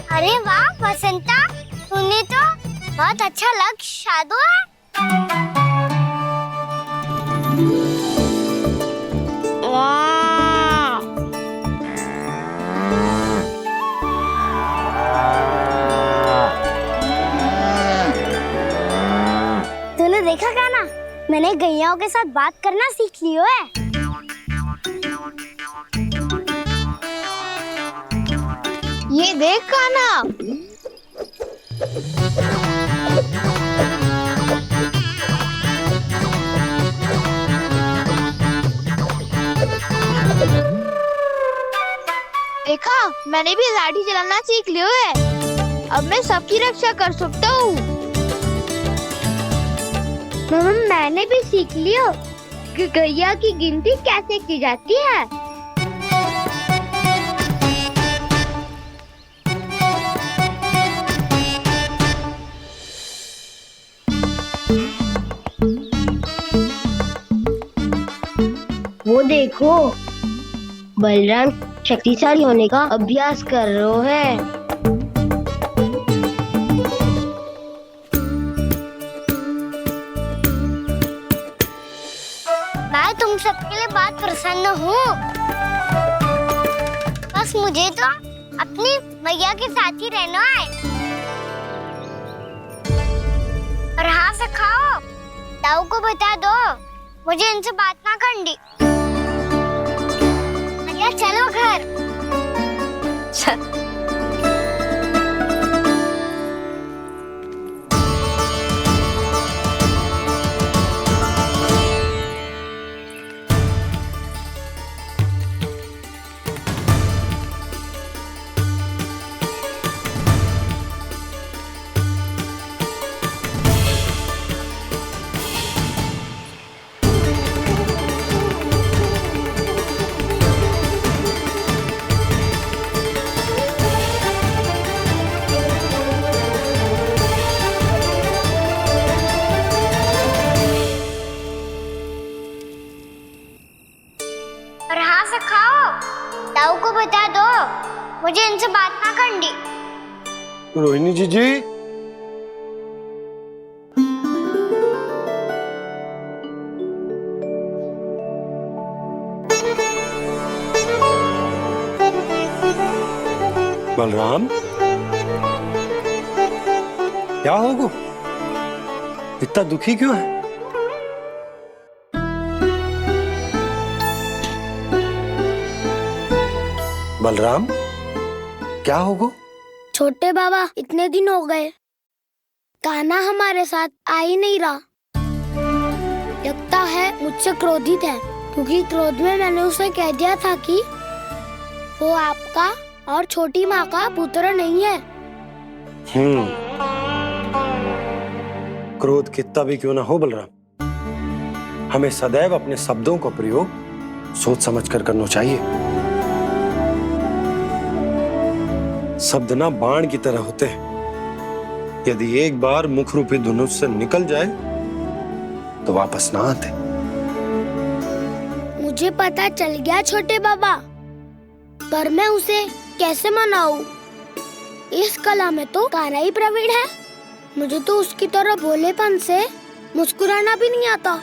अरे वाह बसंता, तूने तो बहुत अच्छा लक्ष्य साधा है। वाह, तूने देखा क्या ना, मैंने गैयाओं के साथ बात करना सीख लियो है। ये देख काना, देखा मैंने भी लाठी चलाना सीख लियो है। अब मैं सबकी रक्षा कर सकता हूँ। मैंने भी सीख लियो कि गैया की गिनती कैसे की जाती है। वो देखो, बलराम शक्तिशाली होने का अभ्यास कर रहे हैं। मैं तुम सबके लिए बहुत प्रसन्न हूँ। बस मुझे तो अपनी मैया के साथ ही रहना है। और हाँ से खाओ, ताऊ को बता दो मुझे इनसे बात ना करनी। चलो घर। ताऊ को बता दो मुझे इनसे बात ना करनी। रोहिणी जी बलराम, क्या होगा? इतना दुखी क्यों है? बलराम, क्या होगा? छोटे बाबा, इतने दिन हो गए कान्हा हमारे साथ आ ही नहीं रहा। लगता है मुझसे क्रोधित है, क्योंकि क्रोध में मैंने उसे कह दिया था कि वो आपका और छोटी माँ का पुत्र नहीं है। क्रोध कितना भी क्यों ना हो बलराम, हमें सदैव अपने शब्दों का प्रयोग सोच समझ कर करना चाहिए। शब्द ना बाण की तरह होते हैं, यदि एक बार मुख रूपी धनुष से निकल जाए तो वापस ना आते। मुझे पता चल गया छोटे बाबा, पर मैं उसे कैसे मनाऊं? इस कला में तो कान्हा ही प्रवीण है। मुझे तो उसकी तरह भोलेपन से मुस्कुराना भी नहीं आता।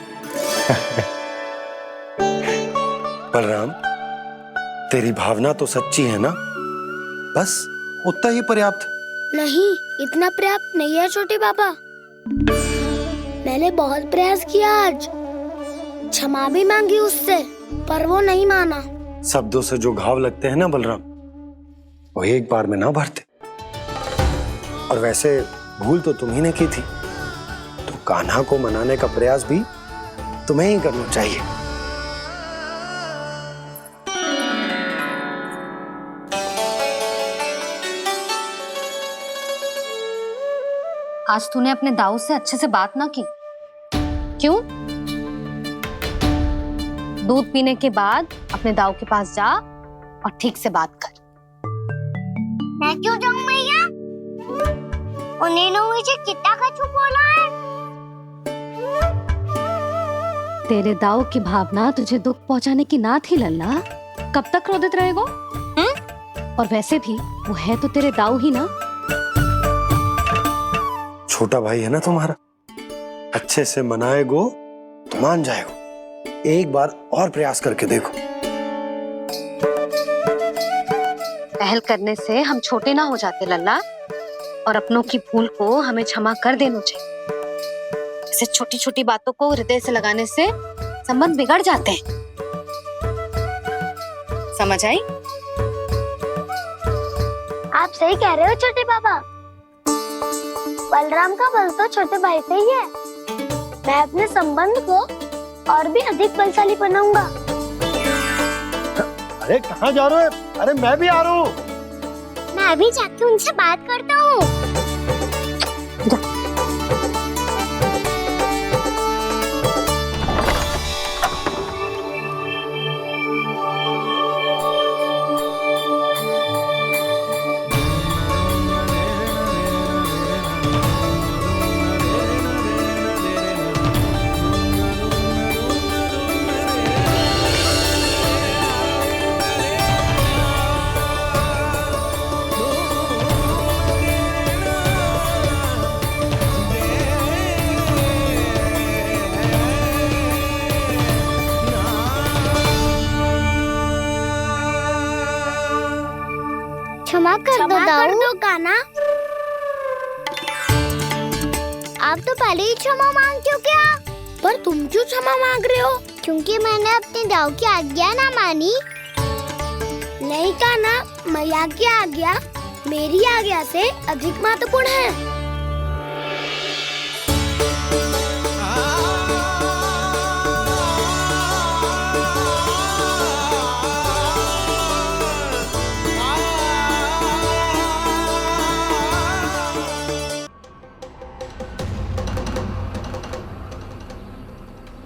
बलराम, तेरी भावना तो सच्ची है ना, बस उतना ही पर्याप्त। नहीं, इतना पर्याप्त नहीं है छोटे बाबा। मैंने बहुत प्रयास किया आज, क्षमा भी मांगी उससे, पर वो नहीं माना। शब्दों से जो घाव लगते हैं ना बलराम, वो एक बार में ना भरते। और वैसे भूल तो तुम्ही ने की थी, तो कान्हा को मनाने का प्रयास भी तुम्हें ही करना चाहिए। आज तूने अपने दाऊ से अच्छे से बात ना की, क्यों? दूध पीने के बाद अपने दाऊ के पास जा और ठीक से बात कर। मैं क्यों जाऊं भैया? उन्होंने मुझे कितना कछु बोला है। तेरे दाऊ की भावना तुझे दुख पहुंचाने की ना थी लल्ला, कब तक क्रोधित रहेगो? और वैसे भी वो है तो तेरे दाऊ ही ना। छोटा भाई है ना तुम्हारा, अच्छे से मनाएगो तो मान जाएगो। एक बार और प्रयास करके देखो। पहल करने से हम छोटे ना हो जाते लल्ला, और अपनों की भूल को हमें क्षमा कर देना चाहिए। ऐसे छोटी छोटी बातों को हृदय से लगाने से संबंध बिगड़ जाते हैं। समझ आई? आप सही कह रहे हो छोटे बाबा। बलराम का बल तो छोटे भाई से ही है। मैं अपने संबंध को और भी अधिक बलशाली बनाऊंगा। अरे कहाँ जा रहे हो? अरे मैं भी आ रहा हूँ। मैं अभी जाके उनसे बात करता हूँ। क्षमा कर दो कान्हा। आप तो पहले ही क्षमा मांगते हो क्या? पर तुम क्यों क्षमा मांग रहे हो? क्योंकि मैंने अपने दाऊ की आज्ञा ना मानी। नहीं कान्हा, मैया की आज्ञा मेरी आज्ञा से अधिक महत्वपूर्ण है।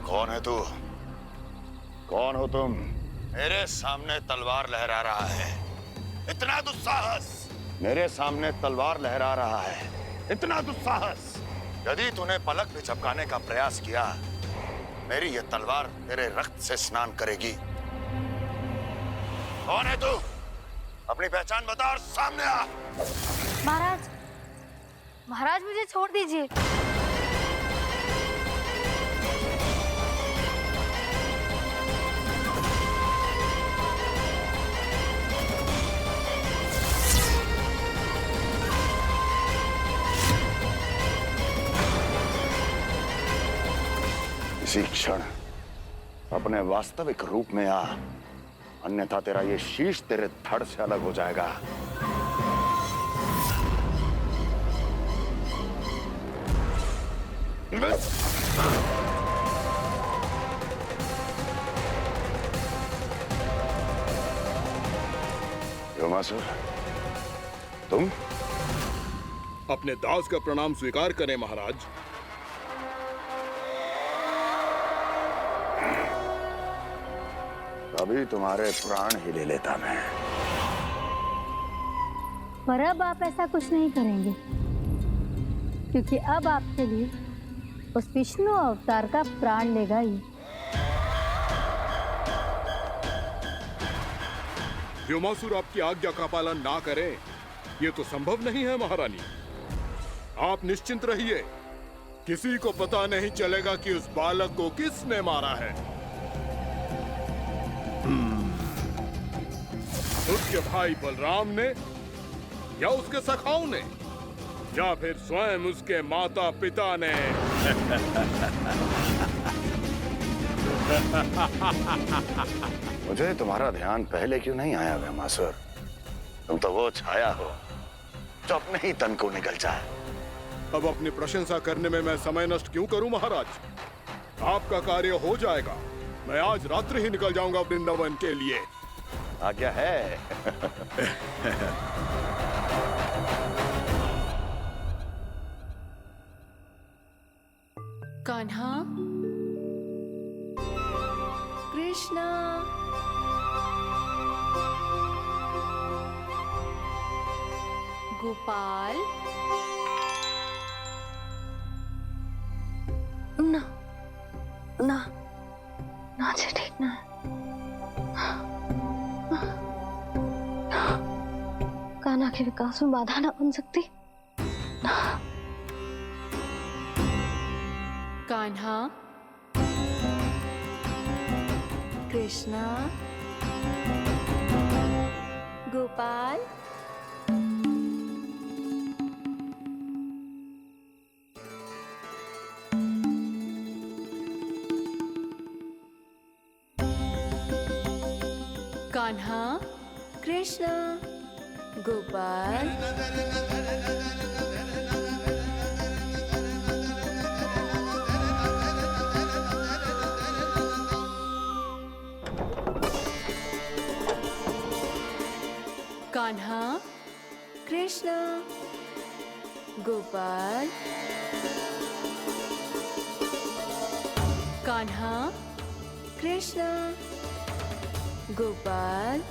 कौन है तू? कौन हो तुम? मेरे सामने तलवार लहरा रहा है, इतना दुस्साहस! मेरे सामने तलवार लहरा रहा है, इतना दुस्साहस! यदि तूने पलक भी झपकाने का प्रयास किया, मेरी ये तलवार तेरे रक्त से स्नान करेगी। कौन है तू? अपनी पहचान बता और सामने आ। महाराज, महाराज मुझे छोड़ दीजिए। इसी क्षण अपने वास्तविक रूप में आ, अन्यथा तेरा ये शीश तेरे धड़ से अलग हो जाएगा। योमासुर, तुम? अपने दास का प्रणाम स्वीकार करें महाराज। अभी तुम्हारे प्राण ही ले लेता मैं। पर अब आप ऐसा कुछ नहीं करेंगे, क्योंकि अब आपके लिए उस विष्णु अवतार का प्राण लेगा ही। व्योमासुर आपकी आज्ञा का पालन ना करे, ये तो संभव नहीं है महारानी। आप निश्चिंत रहिए, किसी को पता नहीं चलेगा कि उस बालक को किसने मारा है। उसके भाई बलराम ने, या उसके सखाओं ने, या फिर स्वयं उसके माता पिता ने। मुझे तुम्हारा ध्यान पहले क्यों नहीं आया व्योमासुर? तुम तो वो छाया हो जो अपने ही तन को निकल जाए। अब अपनी प्रशंसा करने में मैं समय नष्ट क्यों करूं महाराज? आपका कार्य हो जाएगा। मैं आज रात्रि ही निकल जाऊंगा वृंदावन के लिए। आज्ञा है। कान्हा, कृष्णा, गोपाल। ना ना ना जी, ठीक ना। कान्हा के विकास में बाधा ना बन सकती। कान्हा, कृष्णा, गोपाल। कान्हा, कृष्णा, गोपाल। कान्हा, कृष्णा, गोपाल। कान्हा, कृष्णा, गोपाल।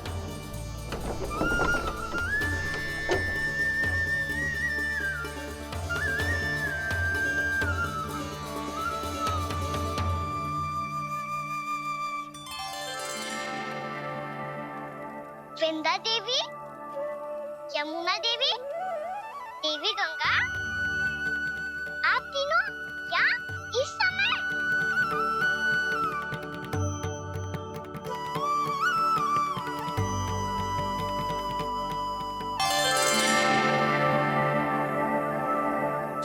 वृंदा देवी, यमुना देवी, देवी गंगा, आप तीनों यहाँ इस समय?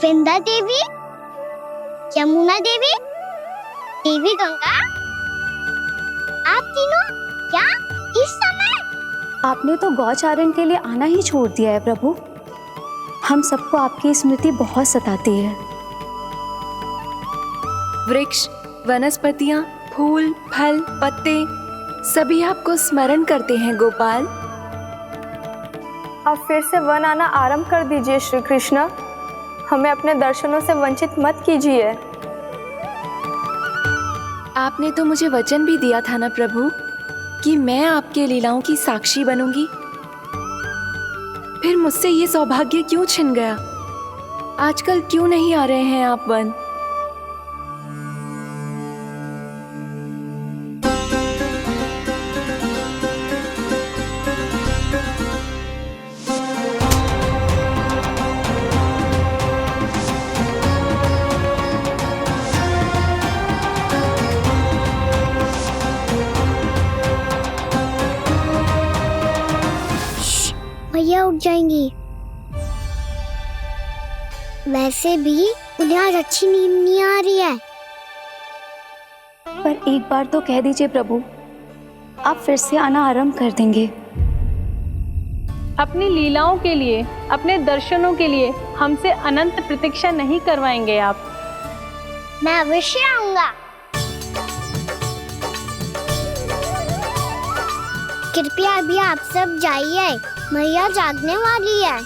वृंदा देवी, यमुना देवी, देवी गंगा, आप तीनों यहाँ इस समय? आपने तो गौचारण के लिए आना ही छोड़ दिया है प्रभु। हम सबको आपकी स्मृति बहुत सताती है। वृक्ष, वनस्पतियां, फूल, फल, पत्ते सभी आपको स्मरण करते हैं गोपाल। अब फिर से वन आना आरंभ कर दीजिए श्री कृष्ण। हमें अपने दर्शनों से वंचित मत कीजिए। आपने तो मुझे वचन भी दिया था ना प्रभु कि मैं आपके लीलाओं की साक्षी बनूंगी। फिर मुझसे ये सौभाग्य क्यों छिन गया? आजकल क्यों नहीं आ रहे हैं आप वन? भैया उठ जाएंगी। वैसे भी उन्हें आज अच्छी नींद नहीं आ रही है। पर एक बार तो कह दीजिए प्रभु, आप फिर से आना आरंभ कर देंगे। अपनी लीलाओं के लिए, अपने दर्शनों के लिए हमसे अनंत प्रतीक्षा नहीं करवाएंगे आप? मैं अवश्य आऊंगा। कृपया अभी आप सब जाइए, मैया जागने वाली है।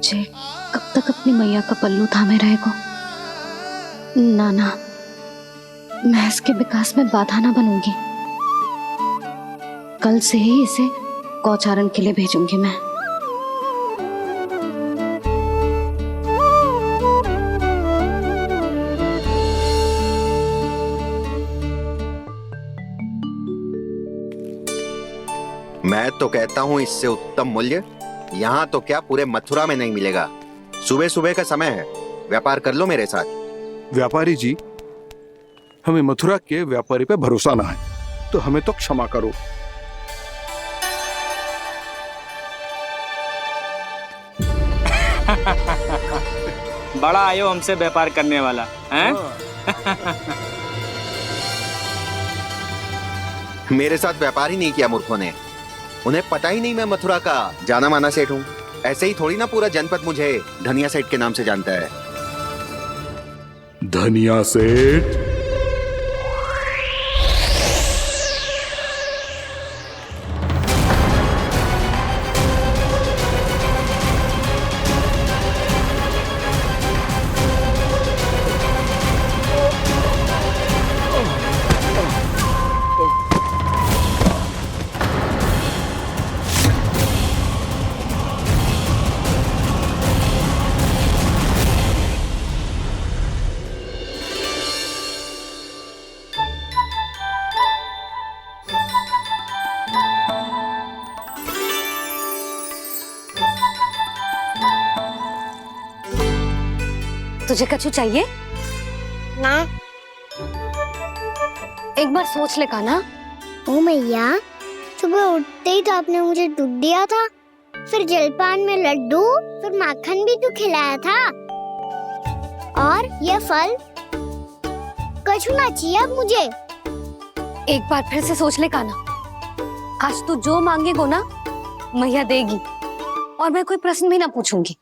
मुझे कब तक अपनी मैया का पल्लू थामे रहेगा? ना ना, मैं इसके विकास में बाधा ना बनूंगी। कल से ही इसे गौचारण के लिए भेजूंगी मैं। मैं तो कहता हूँ इससे उत्तम मूल्य यहाँ तो क्या पूरे मथुरा में नहीं मिलेगा। सुबह सुबह का समय है, व्यापार कर लो मेरे साथ। व्यापारी जी, हमें मथुरा के व्यापारी पे भरोसा ना है, तो हमें तो क्षमा करो। बड़ा आयो हमसे व्यापार करने वाला हैं? मेरे साथ व्यापार ही नहीं किया मूर्खों ने। उन्हें पता ही नहीं मैं मथुरा का जाना माना सेठ हूँ। ऐसे ही थोड़ी ना पूरा जनपद मुझे धनिया सेठ के नाम से जानता है। धनिया सेठ? तुझे कछु चाहिए? ना। एक बार सोच ले कान्हा। ओ मैया, सुबह उठते ही तो आपने मुझे दूध दिया था, फिर जलपान में लड्डू, फिर माखन भी तो खिलाया था, और ये फल कछु ना चाहिए अब मुझे। एक बार फिर से सोच ले कान्हा। आज तू जो मांगेगो ना, मैया देगी, और मैं कोई प्रश्न भी ना पूछूंगी।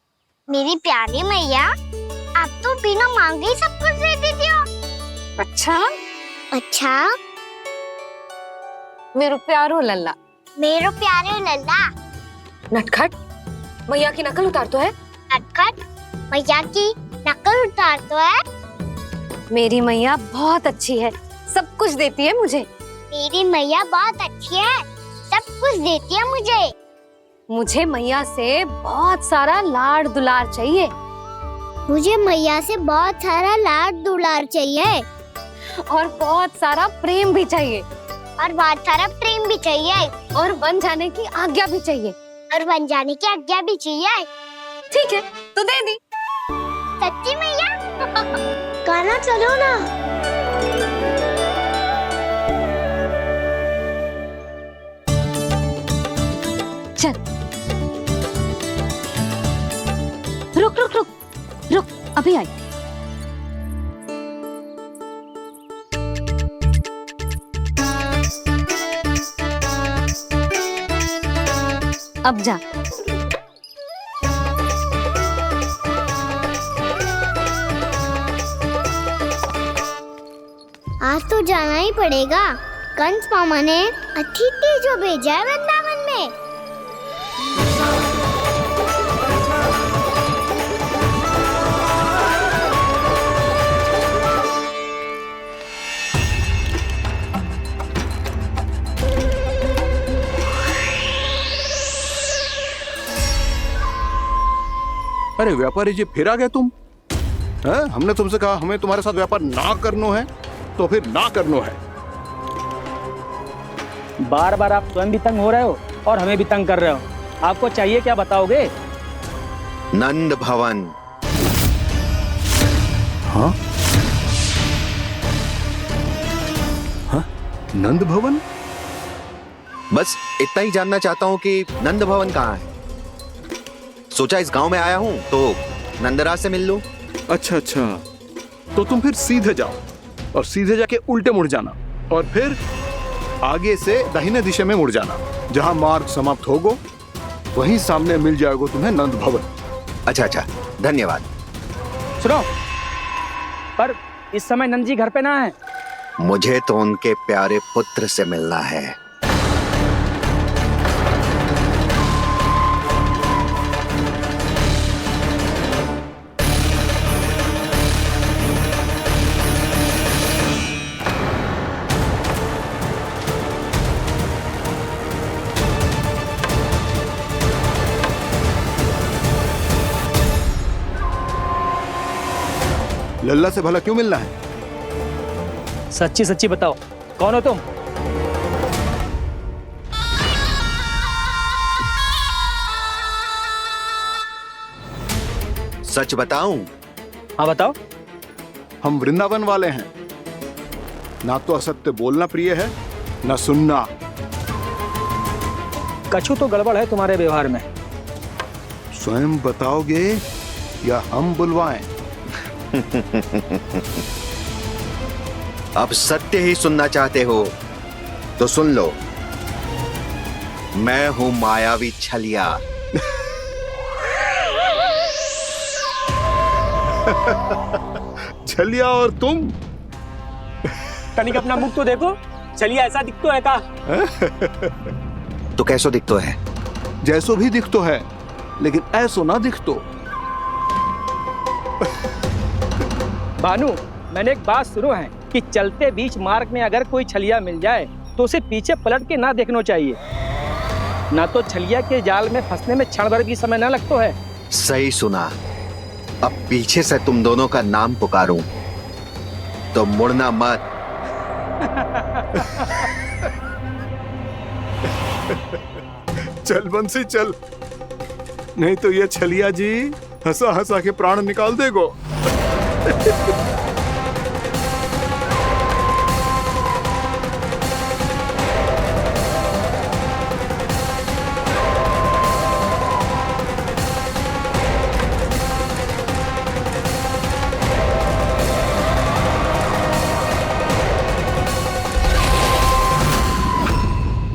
मेरी प्यारी मैया, आप तो बिना मांगे ही सब कुछ दे देती हो। अच्छा? अच्छा? मेरो प्यारो लल्ला। मेरो प्यारे लल्ला। नटखट, मैया की नकल उतार तो है। नटखट, मैया की नकल उतार तो है। मेरी मैया बहुत अच्छी है, सब कुछ देती है मुझे। मेरी मैया बहुत अच्छी है, सब कुछ देती है मुझे। मुझे मैया से बहुत सारा लाड दुलार चाहिए। मुझे मैया से बहुत सारा लाड दुलार चाहिए, और बहुत सारा प्रेम भी चाहिए, और बहुत सारा प्रेम भी चाहिए, और बन जाने की आज्ञा भी चाहिए, और बन जाने की आज्ञा भी चाहिए। ठीक है, तो दे दी। सच्ची मैया? गाना चलो ना। चल। रुक रुक रुक रुक, अभी आई। अब जा। आज तो जाना ही पड़ेगा। कंस मामा ने अतिथि जो भेजा है वृंदावन में। अरे व्यापारी जी, फिर आ गए तुम? है? हमने तुमसे कहा हमें तुम्हारे साथ व्यापार ना करनो है, तो फिर ना करनो है। बार बार आप स्वयं भी तंग हो रहे हो और हमें भी तंग कर रहे हो। आपको चाहिए क्या, बताओगे? नंद भवन। हाँ? हाँ? नंद भवन? बस इतना ही जानना चाहता हूँ कि नंद भवन कहाँ है। सोचा इस गांव में आया हूँ तो नंदराज से मिल लूं। अच्छा अच्छा, तो तुम फिर सीधे जाओ और सीधे जाके उल्टे मुड़ जाना, और फिर आगे से दाहिने दिशा में मुड़ जाना। जहां मार्ग समाप्त होगो वहीं सामने मिल जाएगा तुम्हें नंद भवन। अच्छा अच्छा, धन्यवाद। सुनो, पर इस समय नंद जी घर पे ना है। मुझे तो उनके प्यारे पुत्र से मिलना है। लल्ला से भला क्यों मिलना है? सच्ची सच्ची बताओ, कौन हो तुम? सच बताऊं? हाँ बताओ। हम वृंदावन वाले हैं। ना तो असत्य बोलना प्रिय है, ना सुनना। कछु तो गड़बड़ है तुम्हारे व्यवहार में। स्वयं बताओगे या हम बुलवाएं? अब सत्य ही सुनना चाहते हो तो सुन लो। मैं हूं मायावी छलिया। छलिया और तुम? तनिक अपना मुख तो देखो, चलिए ऐसा दिखतो है का? तो कैसो दिखतो है? जैसो भी दिखतो है, लेकिन ऐसो ना दिखतो। भानु, मैंने एक बात सुनो है कि चलते बीच मार्ग में अगर कोई छलिया मिल जाए तो उसे पीछे पलट के ना देखना चाहिए, ना तो छलिया के जाल में फंसने में क्षण भर भी समय ना लगता है। सही सुना। अब पीछे से तुम दोनों का नाम पुकारूं तो मुड़ना मत। चल बंसी चल, नहीं तो ये छलिया जी हंसा हंसा के प्राण निकाल देगो।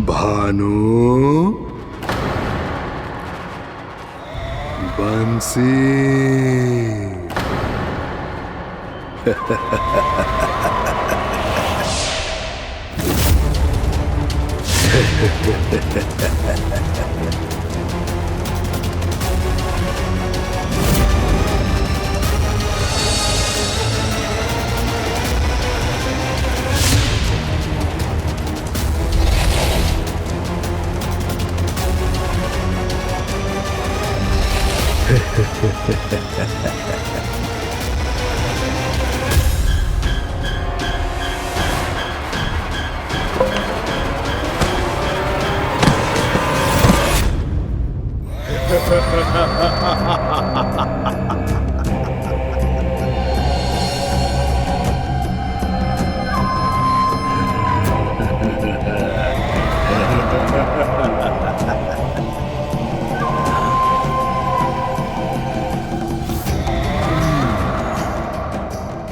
भानु, बंसी।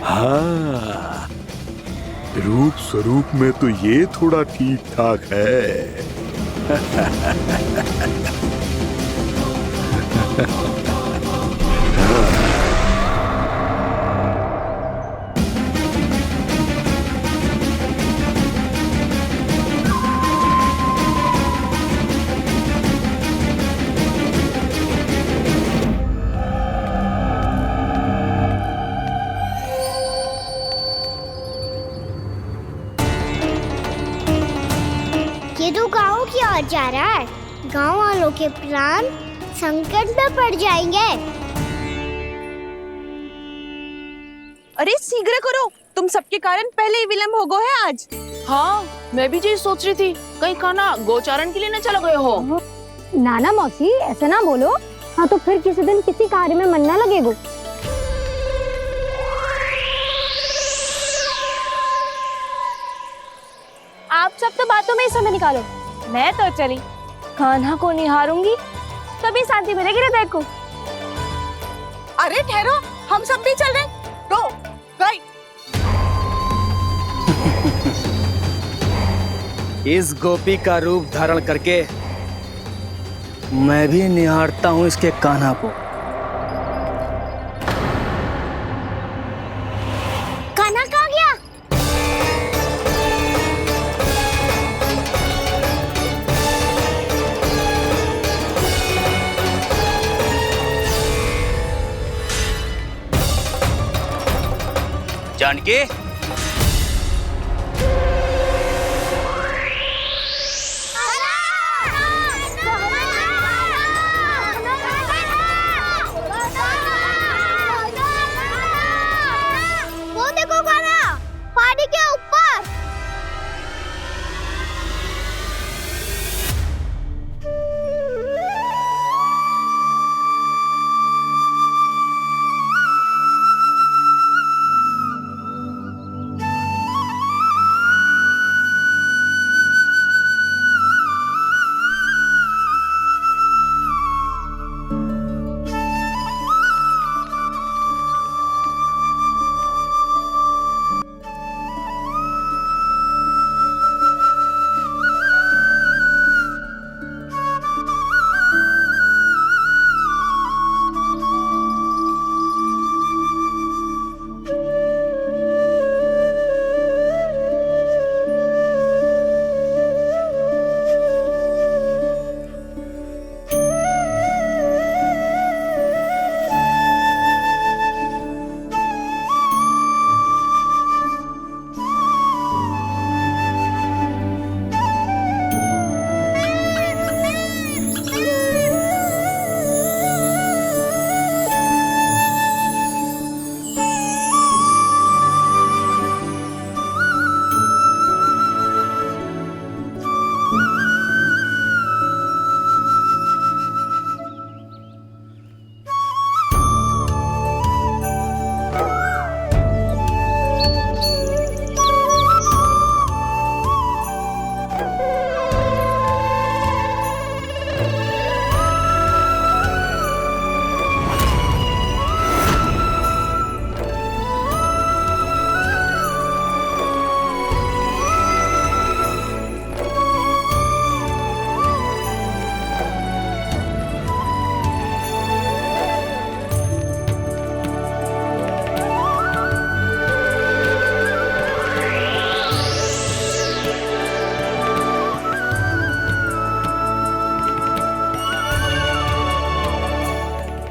हाँ, रूप स्वरूप में तो ये थोड़ा ठीक ठाक है। ये तो गाँव की ओर जा रहा है। गाँव वालों के प्राण संकट में पड़ जाएंगे। अरे शीघ्र करो, तुम सबके कारण पहले ही विलंब हो गो है आज। हाँ, मैं भी यही सोच रही थी, कहीं कान्हा गोचारण के लिए न चला गए हो। नाना मौसी ऐसे ना बोलो। हाँ तो फिर किसी दिन किसी कार्य में मन ना लगेगो। आप सब तो बातों में ही समय निकालो। मैं तो चली, कान्हा को निहारूंगी तभी शांति मिलेगी हृदय को। अरे ठहरो, हम सब भी चल रहे। रो गई। इस गोपी का रूप धारण करके मैं भी निहारता हूँ इसके कान्हा को। कान्हा कहाँ गया? जानकी,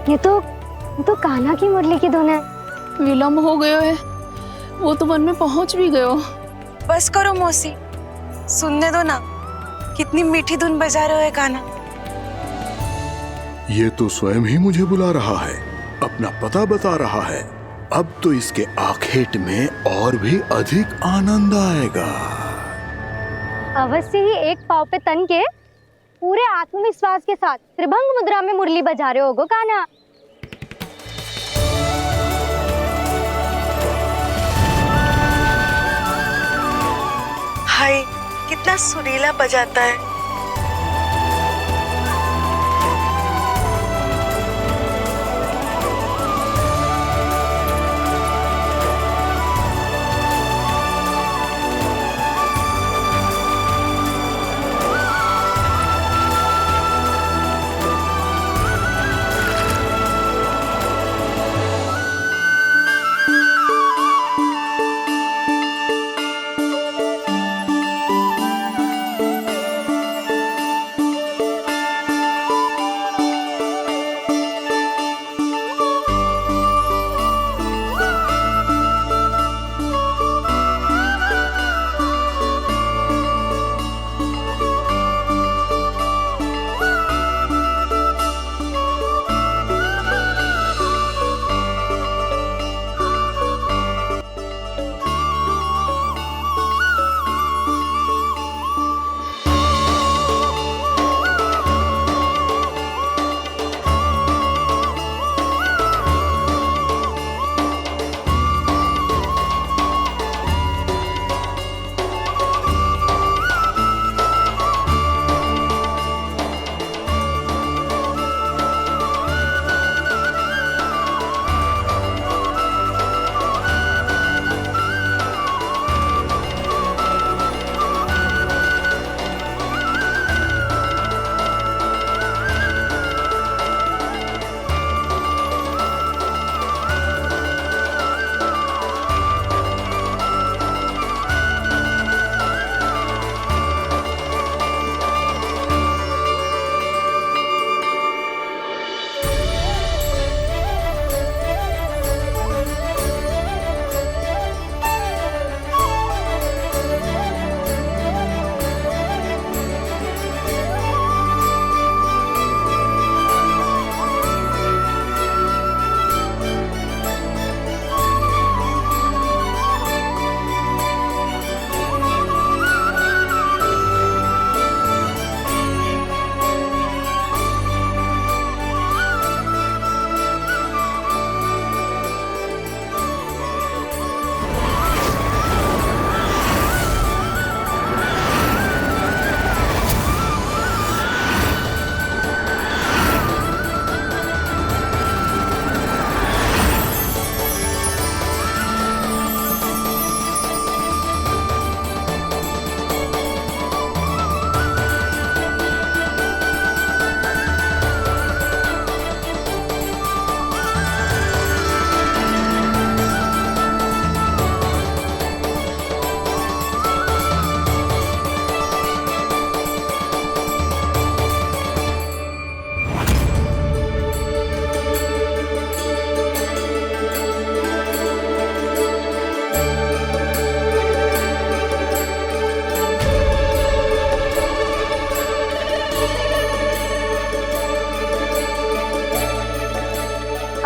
ये तो कान्हा की मुरली की धुन है। विलम्ब हो गयो है, वो तो वन में पहुंच भी गयो। बस करो मौसी, सुनने दो ना, कितनी मीठी धुन बजा रहे हो कान्हा। ये तो स्वयं ही मुझे बुला रहा है, अपना पता बता रहा है। अब तो इसके आखेट में और भी अधिक आनंद आएगा। अवश्य ही एक पाव पे तन के पूरे आत्मविश्वास के साथ त्रिभंग मुद्रा में मुरली बजा रहे होगो कान्हा। हाय, कितना सुरीला बजाता है।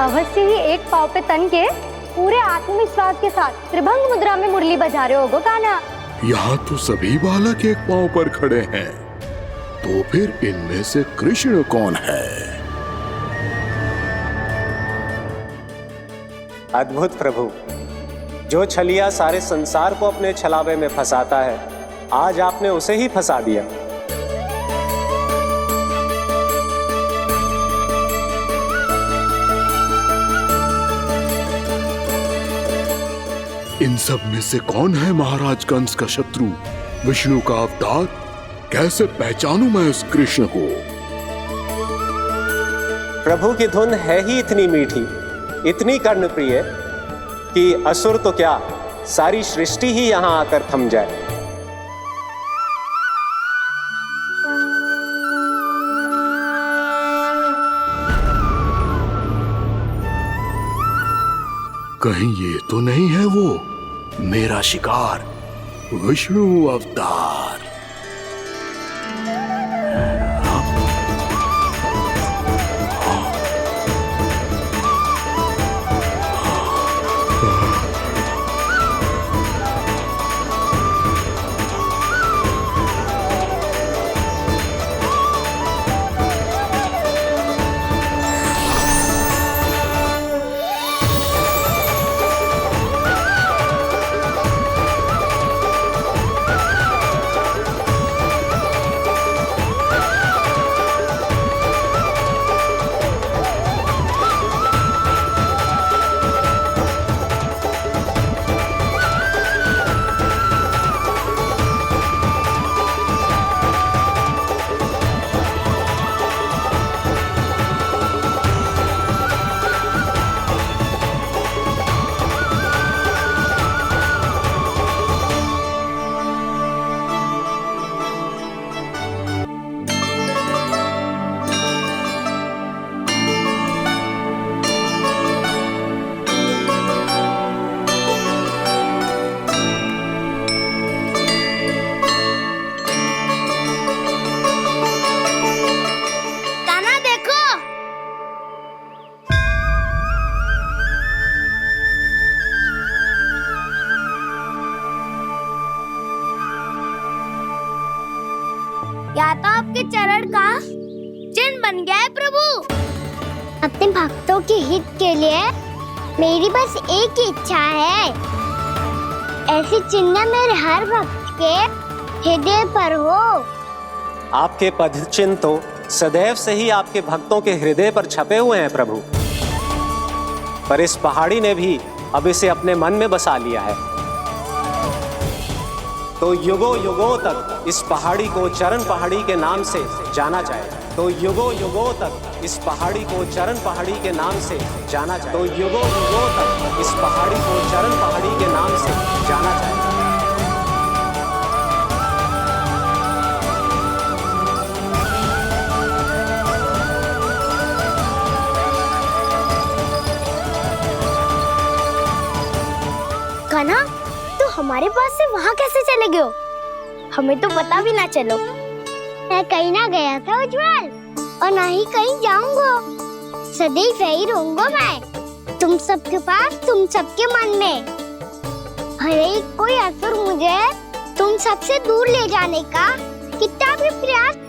अवश्य ही एक पाव पे तन के पूरे आत्मविश्वास के साथ त्रिभंग मुद्रा में मुरली बजा रहे होगो कान्हा। यहाँ तो सभी बालक एक पांव पर खड़े हैं, तो फिर इनमें से कृष्ण कौन है? अद्भुत प्रभु, जो छलिया सारे संसार को अपने छलावे में फंसाता है, आज आपने उसे ही फंसा दिया। इन सब में से कौन है महाराज कंस का शत्रु, विष्णु का अवतार? कैसे पहचानूं मैं उस कृष्ण को? प्रभु की धुन है ही इतनी मीठी, इतनी कर्णप्रिय कि असुर तो क्या, सारी सृष्टि ही यहाँ आकर थम जाए। कहीं ये तो नहीं है वो मेरा शिकार विष्णु अवतार? या तो आपके चरण का चिन्ह बन गया है प्रभु। अपने भक्तों के हित के लिए मेरी बस एक ही इच्छा है, ऐसी चिन्ह मेरे हर भक्त के हृदय पर हो। आपके पद चिन्ह तो सदैव से ही आपके भक्तों के हृदय पर छपे हुए हैं प्रभु, पर इस पहाड़ी ने भी अब इसे अपने मन में बसा लिया है। तो युगों युगों तक इस पहाड़ी को चरण पहाड़ी के नाम से जाना जाएगा। तो युगों युगों तक इस पहाड़ी को चरण पहाड़ी के नाम से जाना जाएगा। तो युगों युगों तक इस पहाड़ी को चरण पहाड़ी के नाम से जाना जाएगा। कान्हा, तो हमारे पास से वहाँ कैसे चले गए हो? हमें तो पता भी ना चलो। मैं कहीं ना गया था उज्जवल, और ना ही कहीं जाऊंगा। सदैव यही रहूंगा मैं, तुम सबके पास, तुम सबके मन में। भले ही कोई असुर मुझे तुम सबसे दूर ले जाने का कितना भी प्रयास